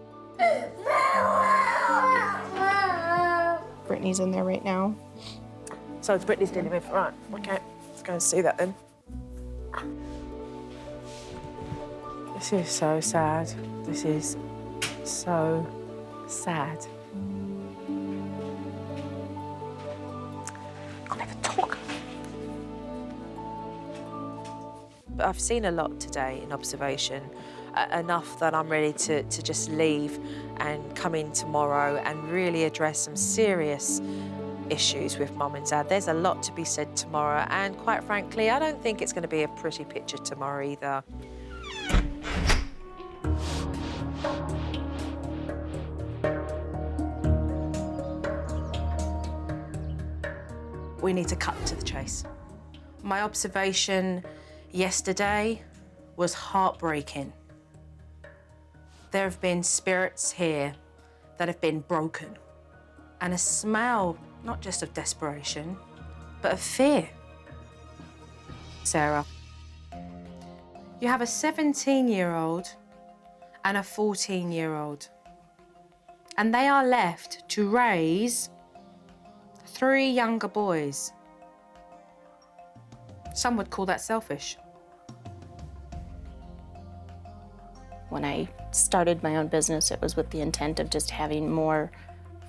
Brittany's in there right now. So it's Brittany's dealing with. Right, okay. Let's go and see that then. This is so sad. This is so sad. I'll never talk. But I've seen a lot today in observation, enough that I'm ready to just leave and come in tomorrow and really address some serious issues with Mum and Dad. There's a lot to be said tomorrow, and quite frankly, I don't think it's going to be a pretty picture tomorrow either. We need to cut to the chase. My observation yesterday was heartbreaking. There have been spirits here that have been broken, and a smell not just of desperation, but of fear. Sarah, you have a 17-year-old and a 14-year-old, and they are left to raise 3 younger boys. Some would call that selfish. When I started my own business, it was with the intent of just having more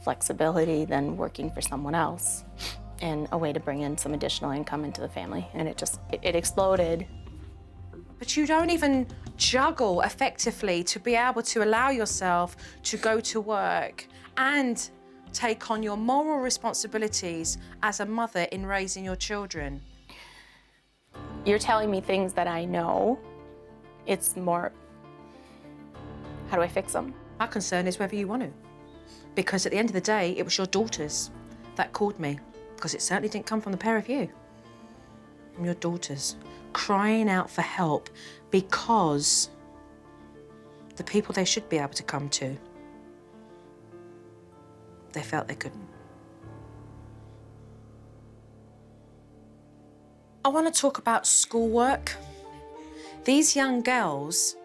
flexibility than working for someone else and a way to bring in some additional income into the family. And it exploded. But you don't even juggle effectively to be able to allow yourself to go to work and take on your moral responsibilities as a mother in raising your children. You're telling me things that I know. It's more, how do I fix them? My concern is whether you want to. Because at the end of the day, it was your daughters that called me, because it certainly didn't come from the pair of you. From your daughters, crying out for help because the people they should be able to come to, they felt they couldn't. I want to talk about schoolwork. These young girls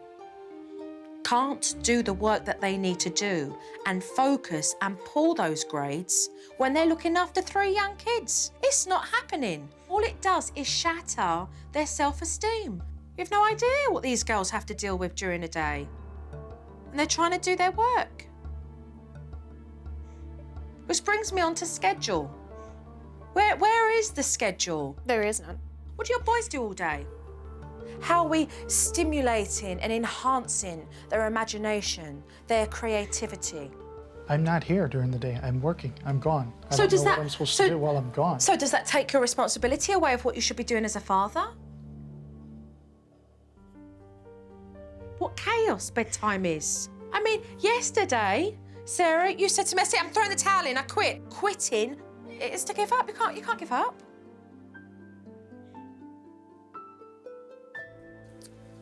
can't do the work that they need to do and focus and pull those grades when they're looking after 3 young kids. It's not happening. All it does is shatter their self-esteem. You have no idea what these girls have to deal with during the day. And they're trying to do their work. Which brings me on to schedule. Where is the schedule? There is none. What do your boys do all day? How are we stimulating and enhancing their imagination, their creativity? I'm not here during the day. I'm working. I'm gone. I So don't does know that- what I'm supposed so- to do while I'm gone. So does that take your responsibility away of what you should be doing as a father? What chaos bedtime is. I mean, yesterday, Sarah, you said to me, I'm throwing the towel in, I quit. Quitting is to give up. You can't give up.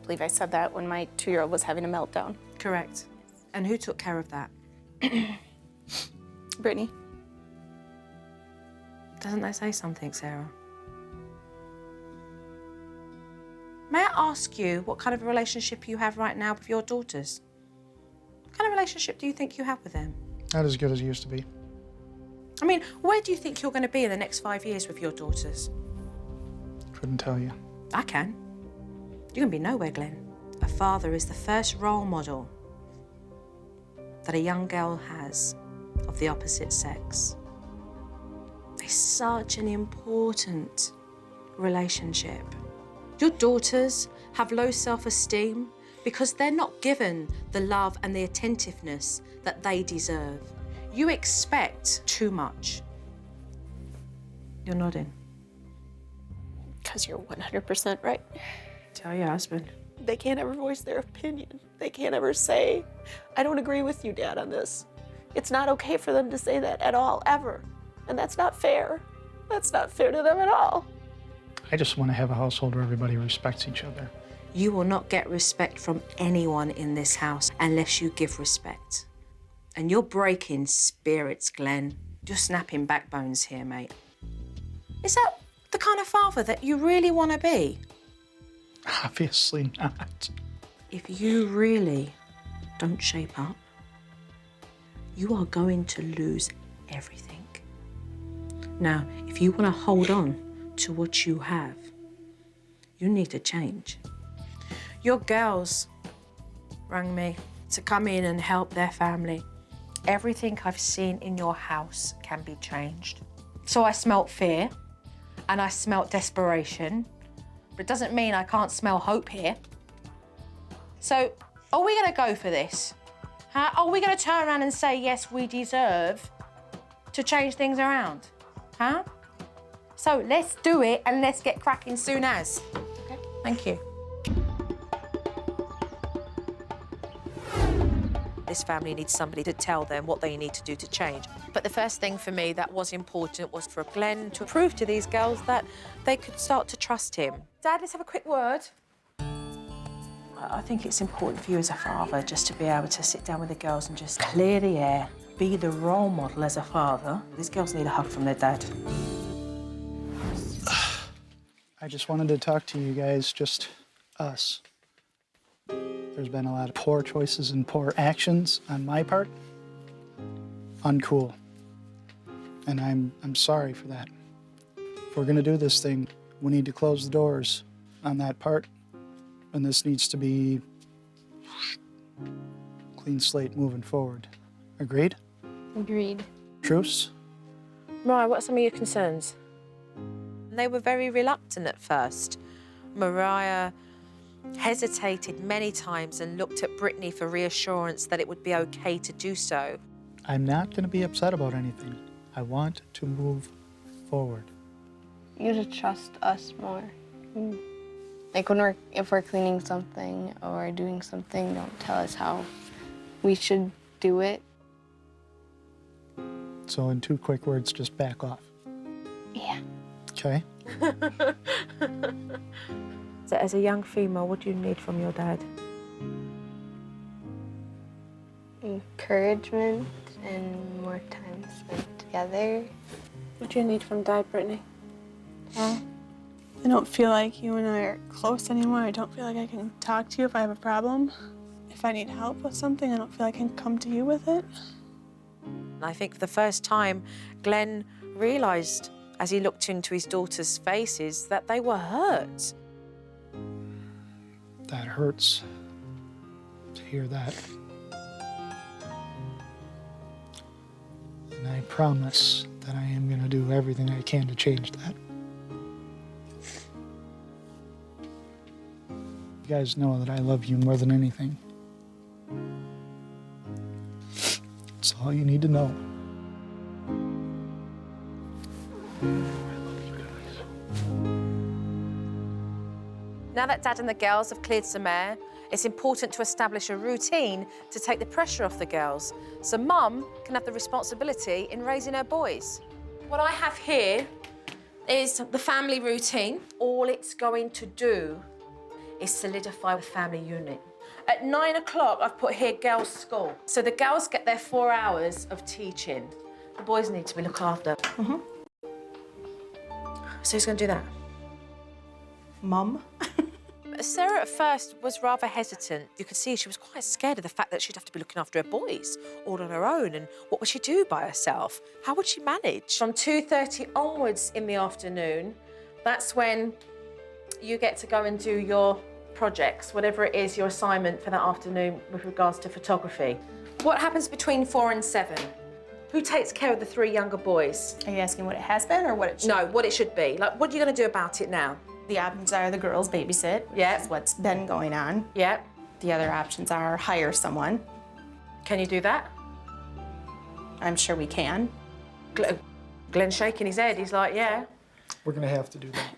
I believe I said that when my 2-year-old was having a meltdown. Correct. And who took care of that? Brittany. Doesn't that say something, Sarah? May I ask you what kind of a relationship you have right now with your daughters? What kind of relationship do you think you have with them? Not as good as it used to be. I mean, where do you think you're going to be in the next 5 years with your daughters? Couldn't tell you. I can. You're going to be nowhere, Glenn. A father is the first role model that a young girl has of the opposite sex. It's such an important relationship. Your daughters have low self-esteem because they're not given the love and the attentiveness that they deserve. You expect too much. You're nodding. Because you're 100% right. Tell your husband. They can't ever voice their opinion. They can't ever say, I don't agree with you, Dad, on this. It's not okay for them to say that at all, ever. And that's not fair. That's not fair to them at all. I just want to have a household where everybody respects each other. You will not get respect from anyone in this house unless you give respect. And you're breaking spirits, Glenn. You're snapping backbones here, mate. Is that the kind of father that you really want to be? Obviously not. If you really don't shape up, you are going to lose everything. Now, if you want to hold on to what you have, you need to change. Your girls rang me to come in and help their family. Everything I've seen in your house can be changed. So I smelt fear and I smelt desperation, but it doesn't mean I can't smell hope here. So are we gonna go for this? Huh? Are we gonna turn around and say, yes, we deserve to change things around? Huh? So let's do it and let's get cracking soon as. Okay. Thank you. This family needs somebody to tell them what they need to do to change. But the first thing for me that was important was for Glenn to prove to these girls that they could start to trust him. Dad, let's have a quick word. I think it's important for you as a father just to be able to sit down with the girls and just clear the air, be the role model as a father. These girls need a hug from their dad. I just wanted to talk to you guys, just us. There's been a lot of poor choices and poor actions on my part. Uncool. And I'm sorry for that. If we're gonna do this thing, we need to close the doors on that part. And this needs to be clean slate moving forward. Agreed? Agreed. Truce? Mariah, what are some of your concerns? They were very reluctant at first. Mariah hesitated many times and looked at Brittany for reassurance that it would be okay to do so. I'm not gonna be upset about anything. I want to move forward. You should trust us more. Like if we're cleaning something or doing something, don't tell us how we should do it. So in 2 quick words, just back off. Yeah. Okay? So as a young female, what do you need from your dad? Encouragement and more time spent together. What do you need from Dad, Brittany? I don't feel like you and I are close anymore. I don't feel like I can talk to you if I have a problem. If I need help with something, I don't feel like I can come to you with it. I think for the first time, Glenn realised, as he looked into his daughter's faces, that they were hurt. That hurts to hear that. And I promise that I am going to do everything I can to change that. You guys know that I love you more than anything. That's all you need to know. Now that Dad and the girls have cleared some air, it's important to establish a routine to take the pressure off the girls, so Mum can have the responsibility in raising her boys. What I have here is the family routine. All it's going to do is solidify the family unit. At 9 o'clock, I've put here girls' school. So the girls get their 4 hours of teaching. The boys need to be looked after. So who's going to do that? Mum? Sarah at first was rather hesitant. You could see she was quite scared of the fact that she'd have to be looking after her boys all on her own, and what would she do by herself? How would she manage? From 2:30 onwards in the afternoon, that's when you get to go and do your projects, whatever it is, your assignment for that afternoon with regards to photography. What happens between 4 and 7? Who takes care of the 3 younger boys? Are you asking what it has been or what it should? No, what it should be. Like, what are you going to do about it now? The options are the girls babysit, which is what's been going on. Yeah. The other options are hire someone. Can you do that? I'm sure we can. Glenn's shaking his head. He's like, yeah. We're gonna have to do that.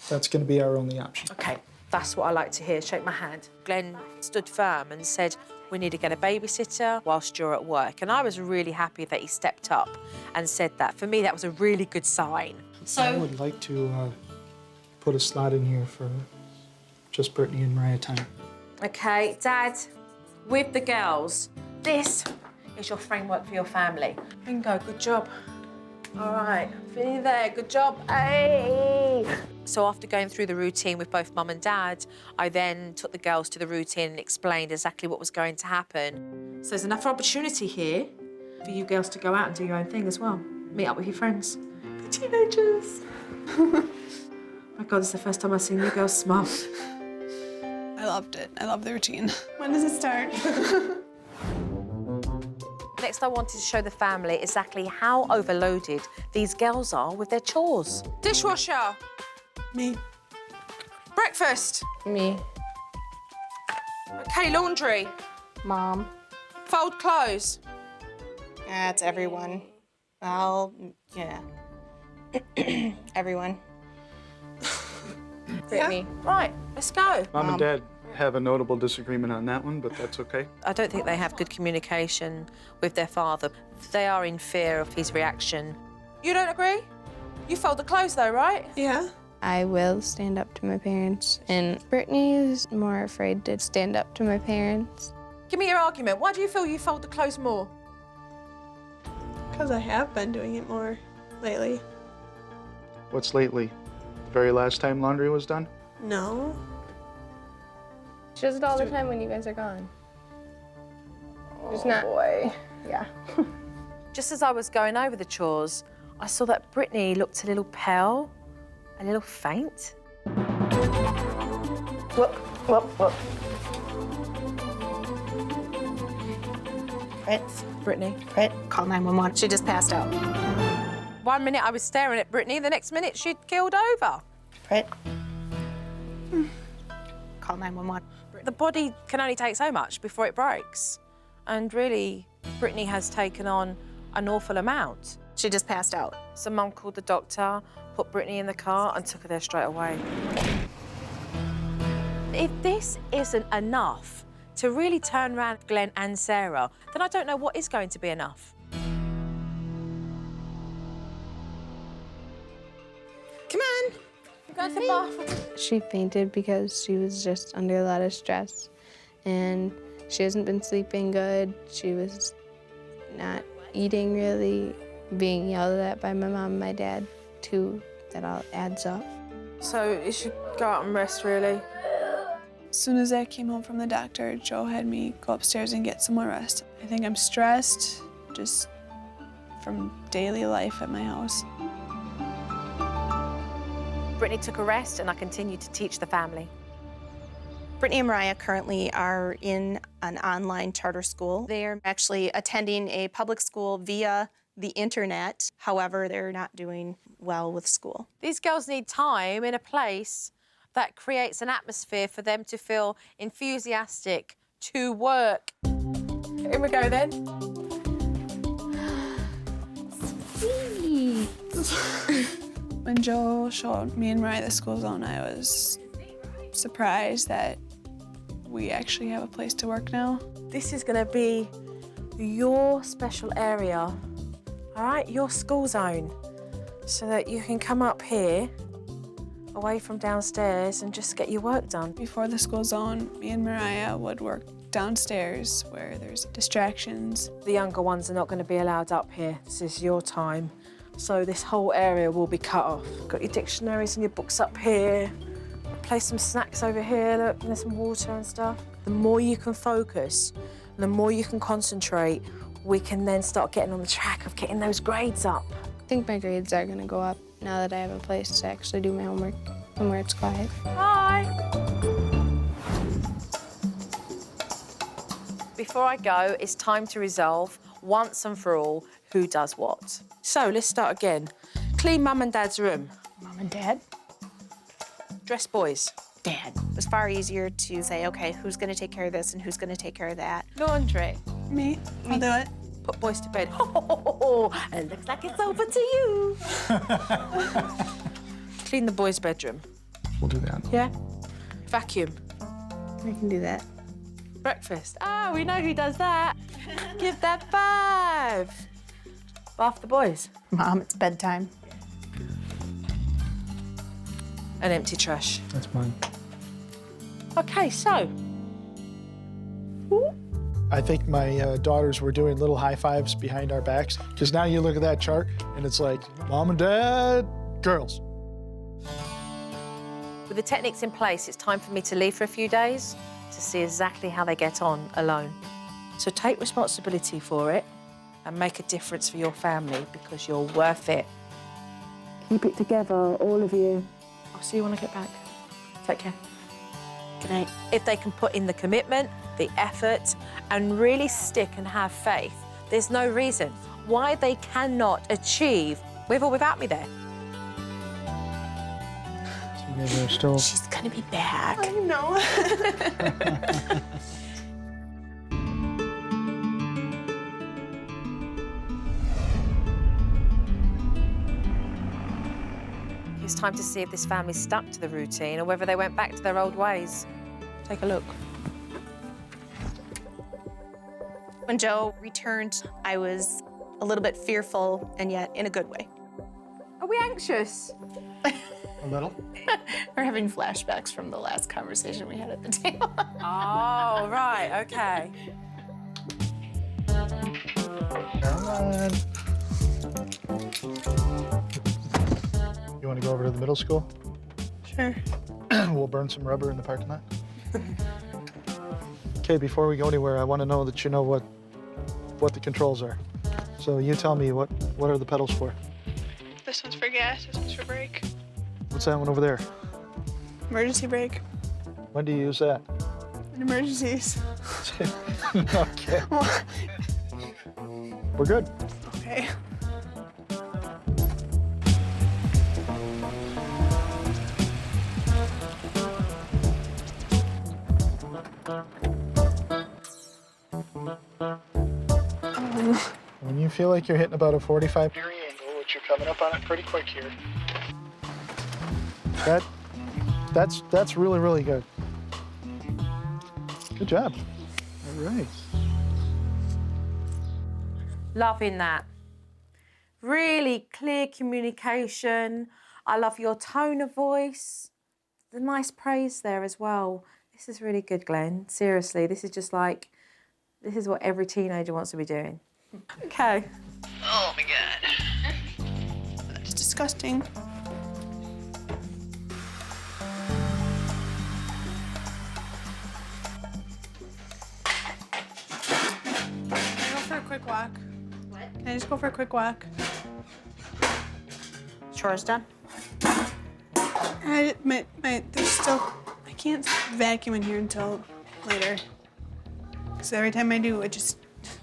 That's gonna be our only option. OK, that's what I like to hear. Shake my hand. Glenn stood firm and said, we need to get a babysitter whilst you're at work. And I was really happy that he stepped up and said that. For me, that was a really good sign. I would like to put a slot in here for just Brittany and Mariah time. OK, Dad, with the girls, this is your framework for your family. Bingo, good job. All right, finish there, good job. Hey! So after going through the routine with both Mum and Dad, I then took the girls to the routine and explained exactly what was going to happen. So there's enough opportunity here for you girls to go out and do your own thing as well. Meet up with your friends. The teenagers. My God, it's the first time I've seen you girls smile. I loved it. I love the routine. When does it start? Next, I wanted to show the family exactly how overloaded these girls are with their chores. Dishwasher. Me. Breakfast. Me. Okay, laundry. Mom. Fold clothes. That's everyone. Well, yeah. Everyone. Brittany. Right, let's go. Mom and Dad have a notable disagreement on that one, but that's okay. I don't think they have good communication with their father. They are in fear of his reaction. You don't agree? You fold the clothes though, right? Yeah. I will stand up to my parents, and Brittany is more afraid to stand up to my parents. Give me your argument. Why do you feel you fold the clothes more? Because I have been doing it more lately. What's lately? The very last time laundry was done? No. She does it all the time when you guys are gone. Just not. Boy. Yeah. Just as I was going over the chores, I saw that Brittany looked a little pale, a little faint. Whoop, whoop, whoop. Brittany. Call 911. She just passed out. 1 minute I was staring at Brittany, the next minute she'd keeled over. Call 911. The body can only take so much before it breaks. And really, Brittany has taken on an awful amount. She just passed out. So Mum called the doctor, put Brittany in the car and took her there straight away. If this isn't enough to really turn around Glenn and Sarah, then I don't know what is going to be enough. Come on. You going to the bathroom? She fainted because she was just under a lot of stress, and she hasn't been sleeping good. She was not eating really, being yelled at by my mom and my dad, too. That all adds up. So you should go out and rest, really. As soon as I came home from the doctor, Joe had me go upstairs and get some more rest. I think I'm stressed just from daily life at my house. Brittany took a rest and I continued to teach the family. Brittany and Mariah currently are in an online charter school. They're actually attending a public school via the internet. However, they're not doing well with school. These girls need time in a place that creates an atmosphere for them to feel enthusiastic to work. Here we go then. Sweet. When Joe showed me and Mariah the school zone, I was surprised that we actually have a place to work now. This is gonna be your special area, all right? Your school zone, so that you can come up here, away from downstairs, and just get your work done. Before the school zone, me and Mariah would work downstairs where there's distractions. The younger ones are not gonna be allowed up here. This is your time. So this whole area will be cut off. Got your dictionaries and your books up here. Place some snacks over here, look, and there's some water and stuff. The more you can focus, and the more you can concentrate, we can then start getting on the track of getting those grades up. I think my grades are gonna go up now that I have a place to actually do my homework and where it's quiet. Bye. Before I go, it's time to resolve once and for all who does what. So let's start again. Clean Mum and Dad's room. Mom and Dad? Dress boys. Dad. It was far easier to say, okay, who's gonna take care of this and who's gonna take care of that? Laundry. Me? I'll do it. Put boys to bed. Oh, it looks like it's over to you. Clean the boys' bedroom. We'll do that. Yeah? Vacuum. I can do that. Breakfast. Ah, we know who does that. Give that 5. Bath the boys. Mom, it's bedtime. And empty trash. That's mine. Okay, so. I think my daughters were doing little high fives behind our backs, because now you look at that chart and it's like, Mom and Dad, girls. With the techniques in place, it's time for me to leave for a few days to see exactly how they get on alone. So take responsibility for it and make a difference for your family because you're worth it. Keep it together, all of you. I'll see you when I get back. Take care. Good night. If they can put in the commitment, the effort, and really stick and have faith, there's no reason why they cannot achieve with or without me there. So you guys are still... She's gonna be back. I know. It's time to see if this family stuck to the routine or whether they went back to their old ways. Take a look. When Joe returned, I was a little bit fearful, and yet in a good way. Are we anxious? A little. We're having flashbacks from the last conversation we had at the table. Oh, right, okay. Come on. You want to go over to the middle school? Sure. We'll burn some rubber in the parking lot. Okay, before we go anywhere, I want to know that you know what the controls are. So you tell me what are the pedals for? This one's for gas, this one's for brake. What's that one over there? Emergency brake. When do you use that? In emergencies. Okay. We're good. Okay. When you feel like you're hitting about a 45-degree angle, which you're coming up on it pretty quick here. That's really, really good. Good job. All right. Loving that. Really clear communication. I love your tone of voice. The nice praise there as well. This is really good, Glenn. Seriously, this is just like, this is what every teenager wants to be doing. Okay. Oh my God. It's disgusting. Can I go for a quick walk? What? Can I just go for a quick walk? Chores done? There's still, I can't vacuum in here until later. So every time I do, it just...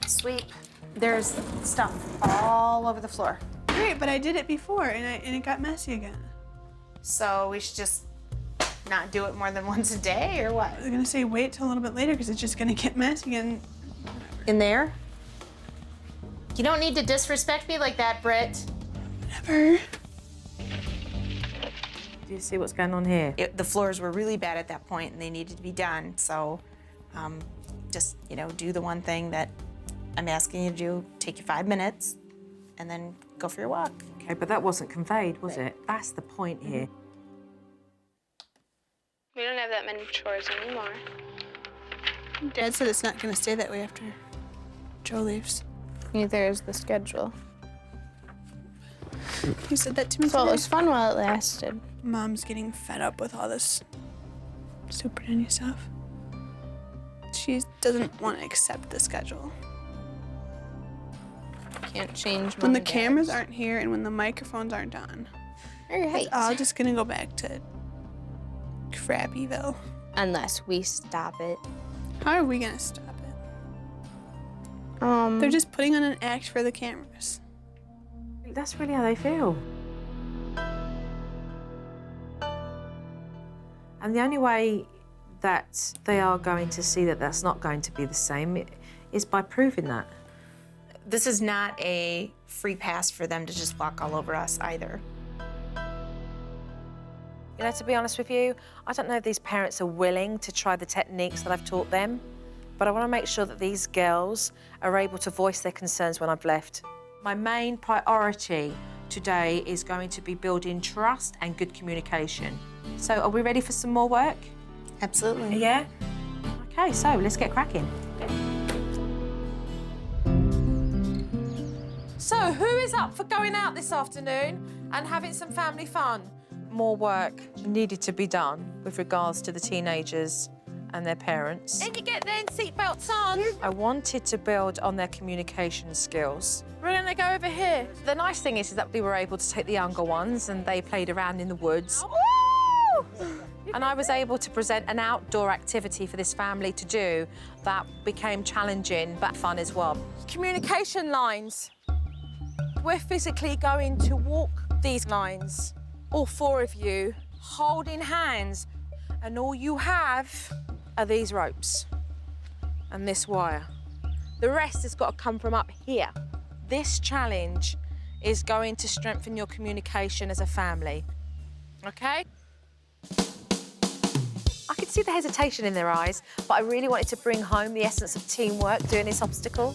Sweep. There's stuff all over the floor. Great, but I did it before and it got messy again. So we should just not do it more than once a day, or what? I was gonna say wait till a little bit later because it's just gonna get messy again. In there? You don't need to disrespect me like that, Britt. Whatever. Do you see what's going on here? The floors were really bad at that point and they needed to be done. So just, do the one thing that I'm asking you to do. Take you 5 minutes and then go for your walk. Okay, but that wasn't conveyed, was it? That's the point here. We don't have that many chores anymore. Dad said it's not gonna stay that way after Joe leaves. Neither is the schedule. You said that to me So it today. was fun while it lasted. Mom's getting fed up with all this Supernanny stuff. She doesn't want to accept the schedule. Can't change When the Mom and cameras Dad's. aren't here and when the microphones aren't on, Right. it's all just gonna go back to Crappyville. Unless we stop it. How are we gonna stop it? They're just putting on an act for the cameras. That's really how they feel. And the only way that they are going to see that that's not going to be the same is by proving that. This is not a free pass for them to just walk all over us either. You know, to be honest with you, I don't know if these parents are willing to try the techniques that I've taught them, but I want to make sure that these girls are able to voice their concerns when I've left. My main priority today is going to be building trust and good communication. So are we ready for some more work? Absolutely. Yeah? Okay, so let's get cracking. So who is up for going out this afternoon and having some family fun? More work needed to be done with regards to the teenagers and their parents. And you get their seatbelts on. I wanted to build on their communication skills. We're gonna go over here. The nice thing is that we were able to take the younger ones and they played around in the woods. Woo! And I was able to present an outdoor activity for this family to do that became challenging but fun as well. Communication lines. We're physically going to walk these lines, all four of you, holding hands, and all you have are these ropes and this wire. The rest has got to come from up here. This challenge is going to strengthen your communication as a family, okay? I could see the hesitation in their eyes, but I really wanted to bring home the essence of teamwork doing this obstacle.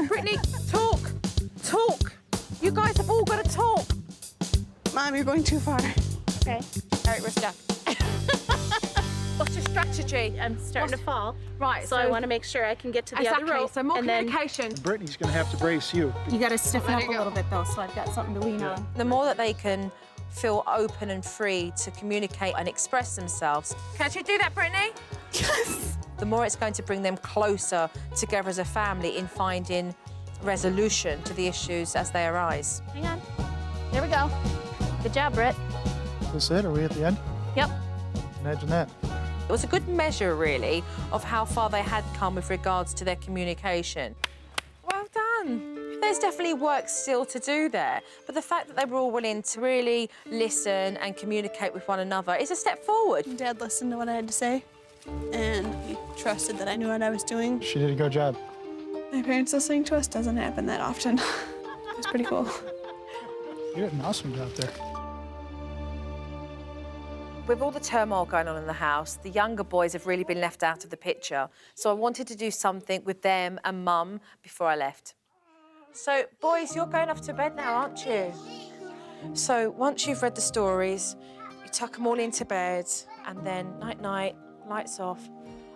Brittany, talk. Talk. You guys have all got to talk. Mom, you're going too far. Okay. All right, we're stuck. What's your strategy? I'm starting to fall. Right, so I want to make sure I can get to the other rope. So more and communication. Brittany's gonna have to brace you. You got to stiffen up a little bit, though, so I've got something to lean on. The more that they can feel open and free to communicate and express themselves. Can you do that, Brittany? Yes. The more it's going to bring them closer together as a family in finding resolution to the issues as they arise. Hang on. Here we go. Good job, Britt. Is this it? Are we at the end? Yep. Imagine that. It was a good measure, really, of how far they had come with regards to their communication. Well done. There's definitely work still to do there, but the fact that they were all willing to really listen and communicate with one another is a step forward. Dad listened to what I had to say, and he trusted that I knew what I was doing. She did a good job. My parents listening to us doesn't happen that often. It's pretty cool. You did an awesome job there. With all the turmoil going on in the house, the younger boys have really been left out of the picture. So I wanted to do something with them and Mum before I left. So, boys, you're going off to bed now, aren't you? So once you've read the stories, you tuck them all into bed, and then night-night, lights off,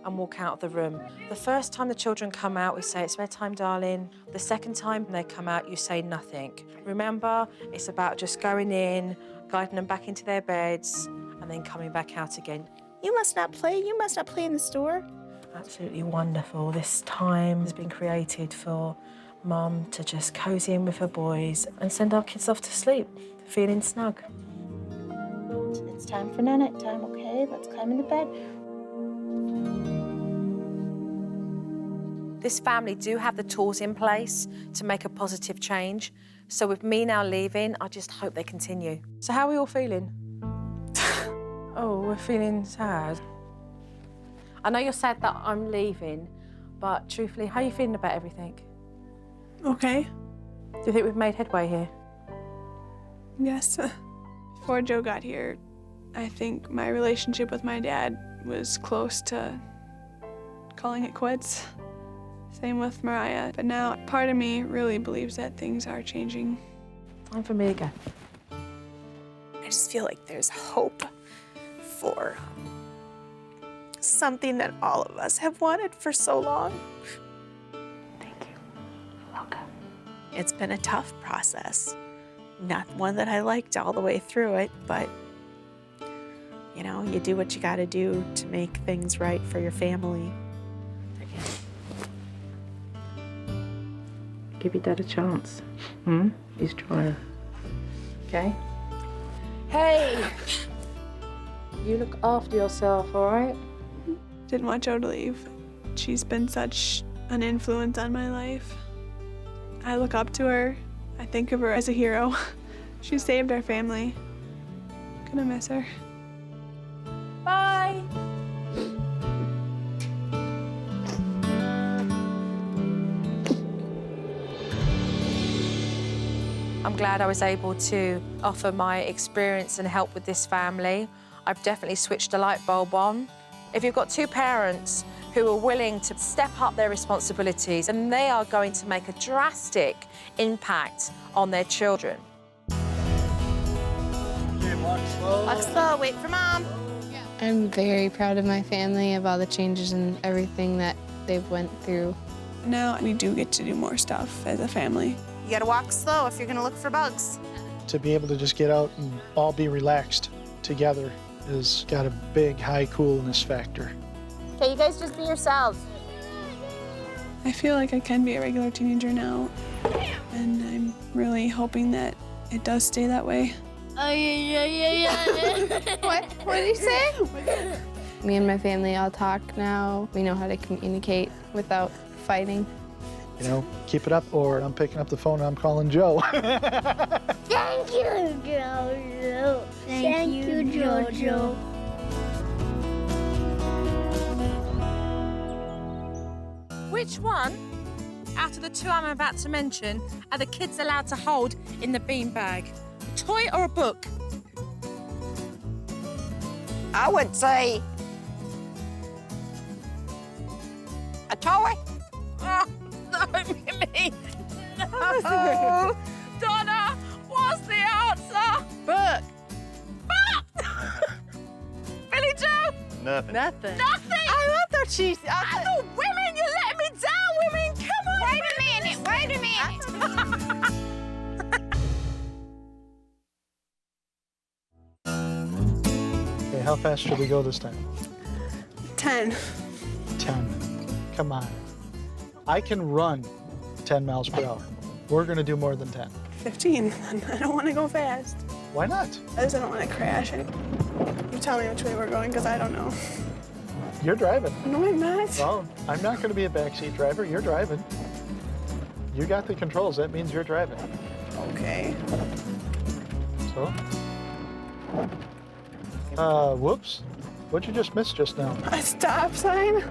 and walk out of the room. The first time the children come out, we say, it's bedtime, darling. The second time they come out, you say nothing. Remember, it's about just going in, guiding them back into their beds, and then coming back out again. You must not play. You must not play in the store. Absolutely wonderful. This time has been created for Mum to just cozy in with her boys and send our kids off to sleep, feeling snug. It's time for night time, okay? Let's climb into bed. This family do have the tools in place to make a positive change. So with me now leaving, I just hope they continue. So how are we all feeling? Oh, we're feeling sad. I know you're sad that I'm leaving, but truthfully, how are you feeling about everything? Okay. Do you think we've made headway here? Yes. Before Joe got here, I think my relationship with my dad was close to calling it quits. Same with Mariah. But now, part of me really believes that things are changing. Time for me again. I just feel like there's hope for something that all of us have wanted for so long. Thank you. You're welcome. It's been a tough process. Not one that I liked all the way through it, but you know, you do what you gotta do to make things right for your family. Give your dad a chance. He's trying. Okay? Hey! You look after yourself, all right? Didn't want Joe to leave. She's been such an influence on my life. I look up to her. I think of her as a hero. She saved our family. Gonna miss her. Bye. I'm glad I was able to offer my experience and help with this family. I've definitely switched a light bulb on. If you've got two parents who are willing to step up their responsibilities, and they are going to make a drastic impact on their children. Okay, walk slow. Walk slow, wait for Mom. I'm very proud of my family, of all the changes and everything that they've went through. Now we do get to do more stuff as a family. You gotta walk slow if you're gonna look for bugs. To be able to just get out and all be relaxed together has got a big high coolness factor. Okay, you guys just be yourselves. I feel like I can be a regular teenager now, and I'm really hoping that it does stay that way. Oh, yeah. What did he say? Me and my family all talk now. We know how to communicate without fighting. You know, keep it up, or I'm picking up the phone and I'm calling Joe. Thank you, Jojo. Thank you, Jojo. Which one, out of the two I'm about to mention, are the kids allowed to hold in the beanbag? A toy or a book? I would say a toy. Oh, no, Mimi. No. Donna, what's the answer? Book. Billy Joe? Nothing. Nothing. Nothing. I thought she. I thought women, you let me down, women. Come on. Wait a minute. Okay, how fast should we go this time? 10. 10. Come on. I can run 10 miles per hour. We're gonna do more than 10. 15. I don't want to go fast. Why not? I just don't want to crash. You tell me which way we're going, because I don't know. You're driving. No, I'm not. Well, I'm not gonna be a backseat driver. You're driving. You got the controls. That means you're driving. Okay. So? Whoops. What'd you just miss just now? A stop sign?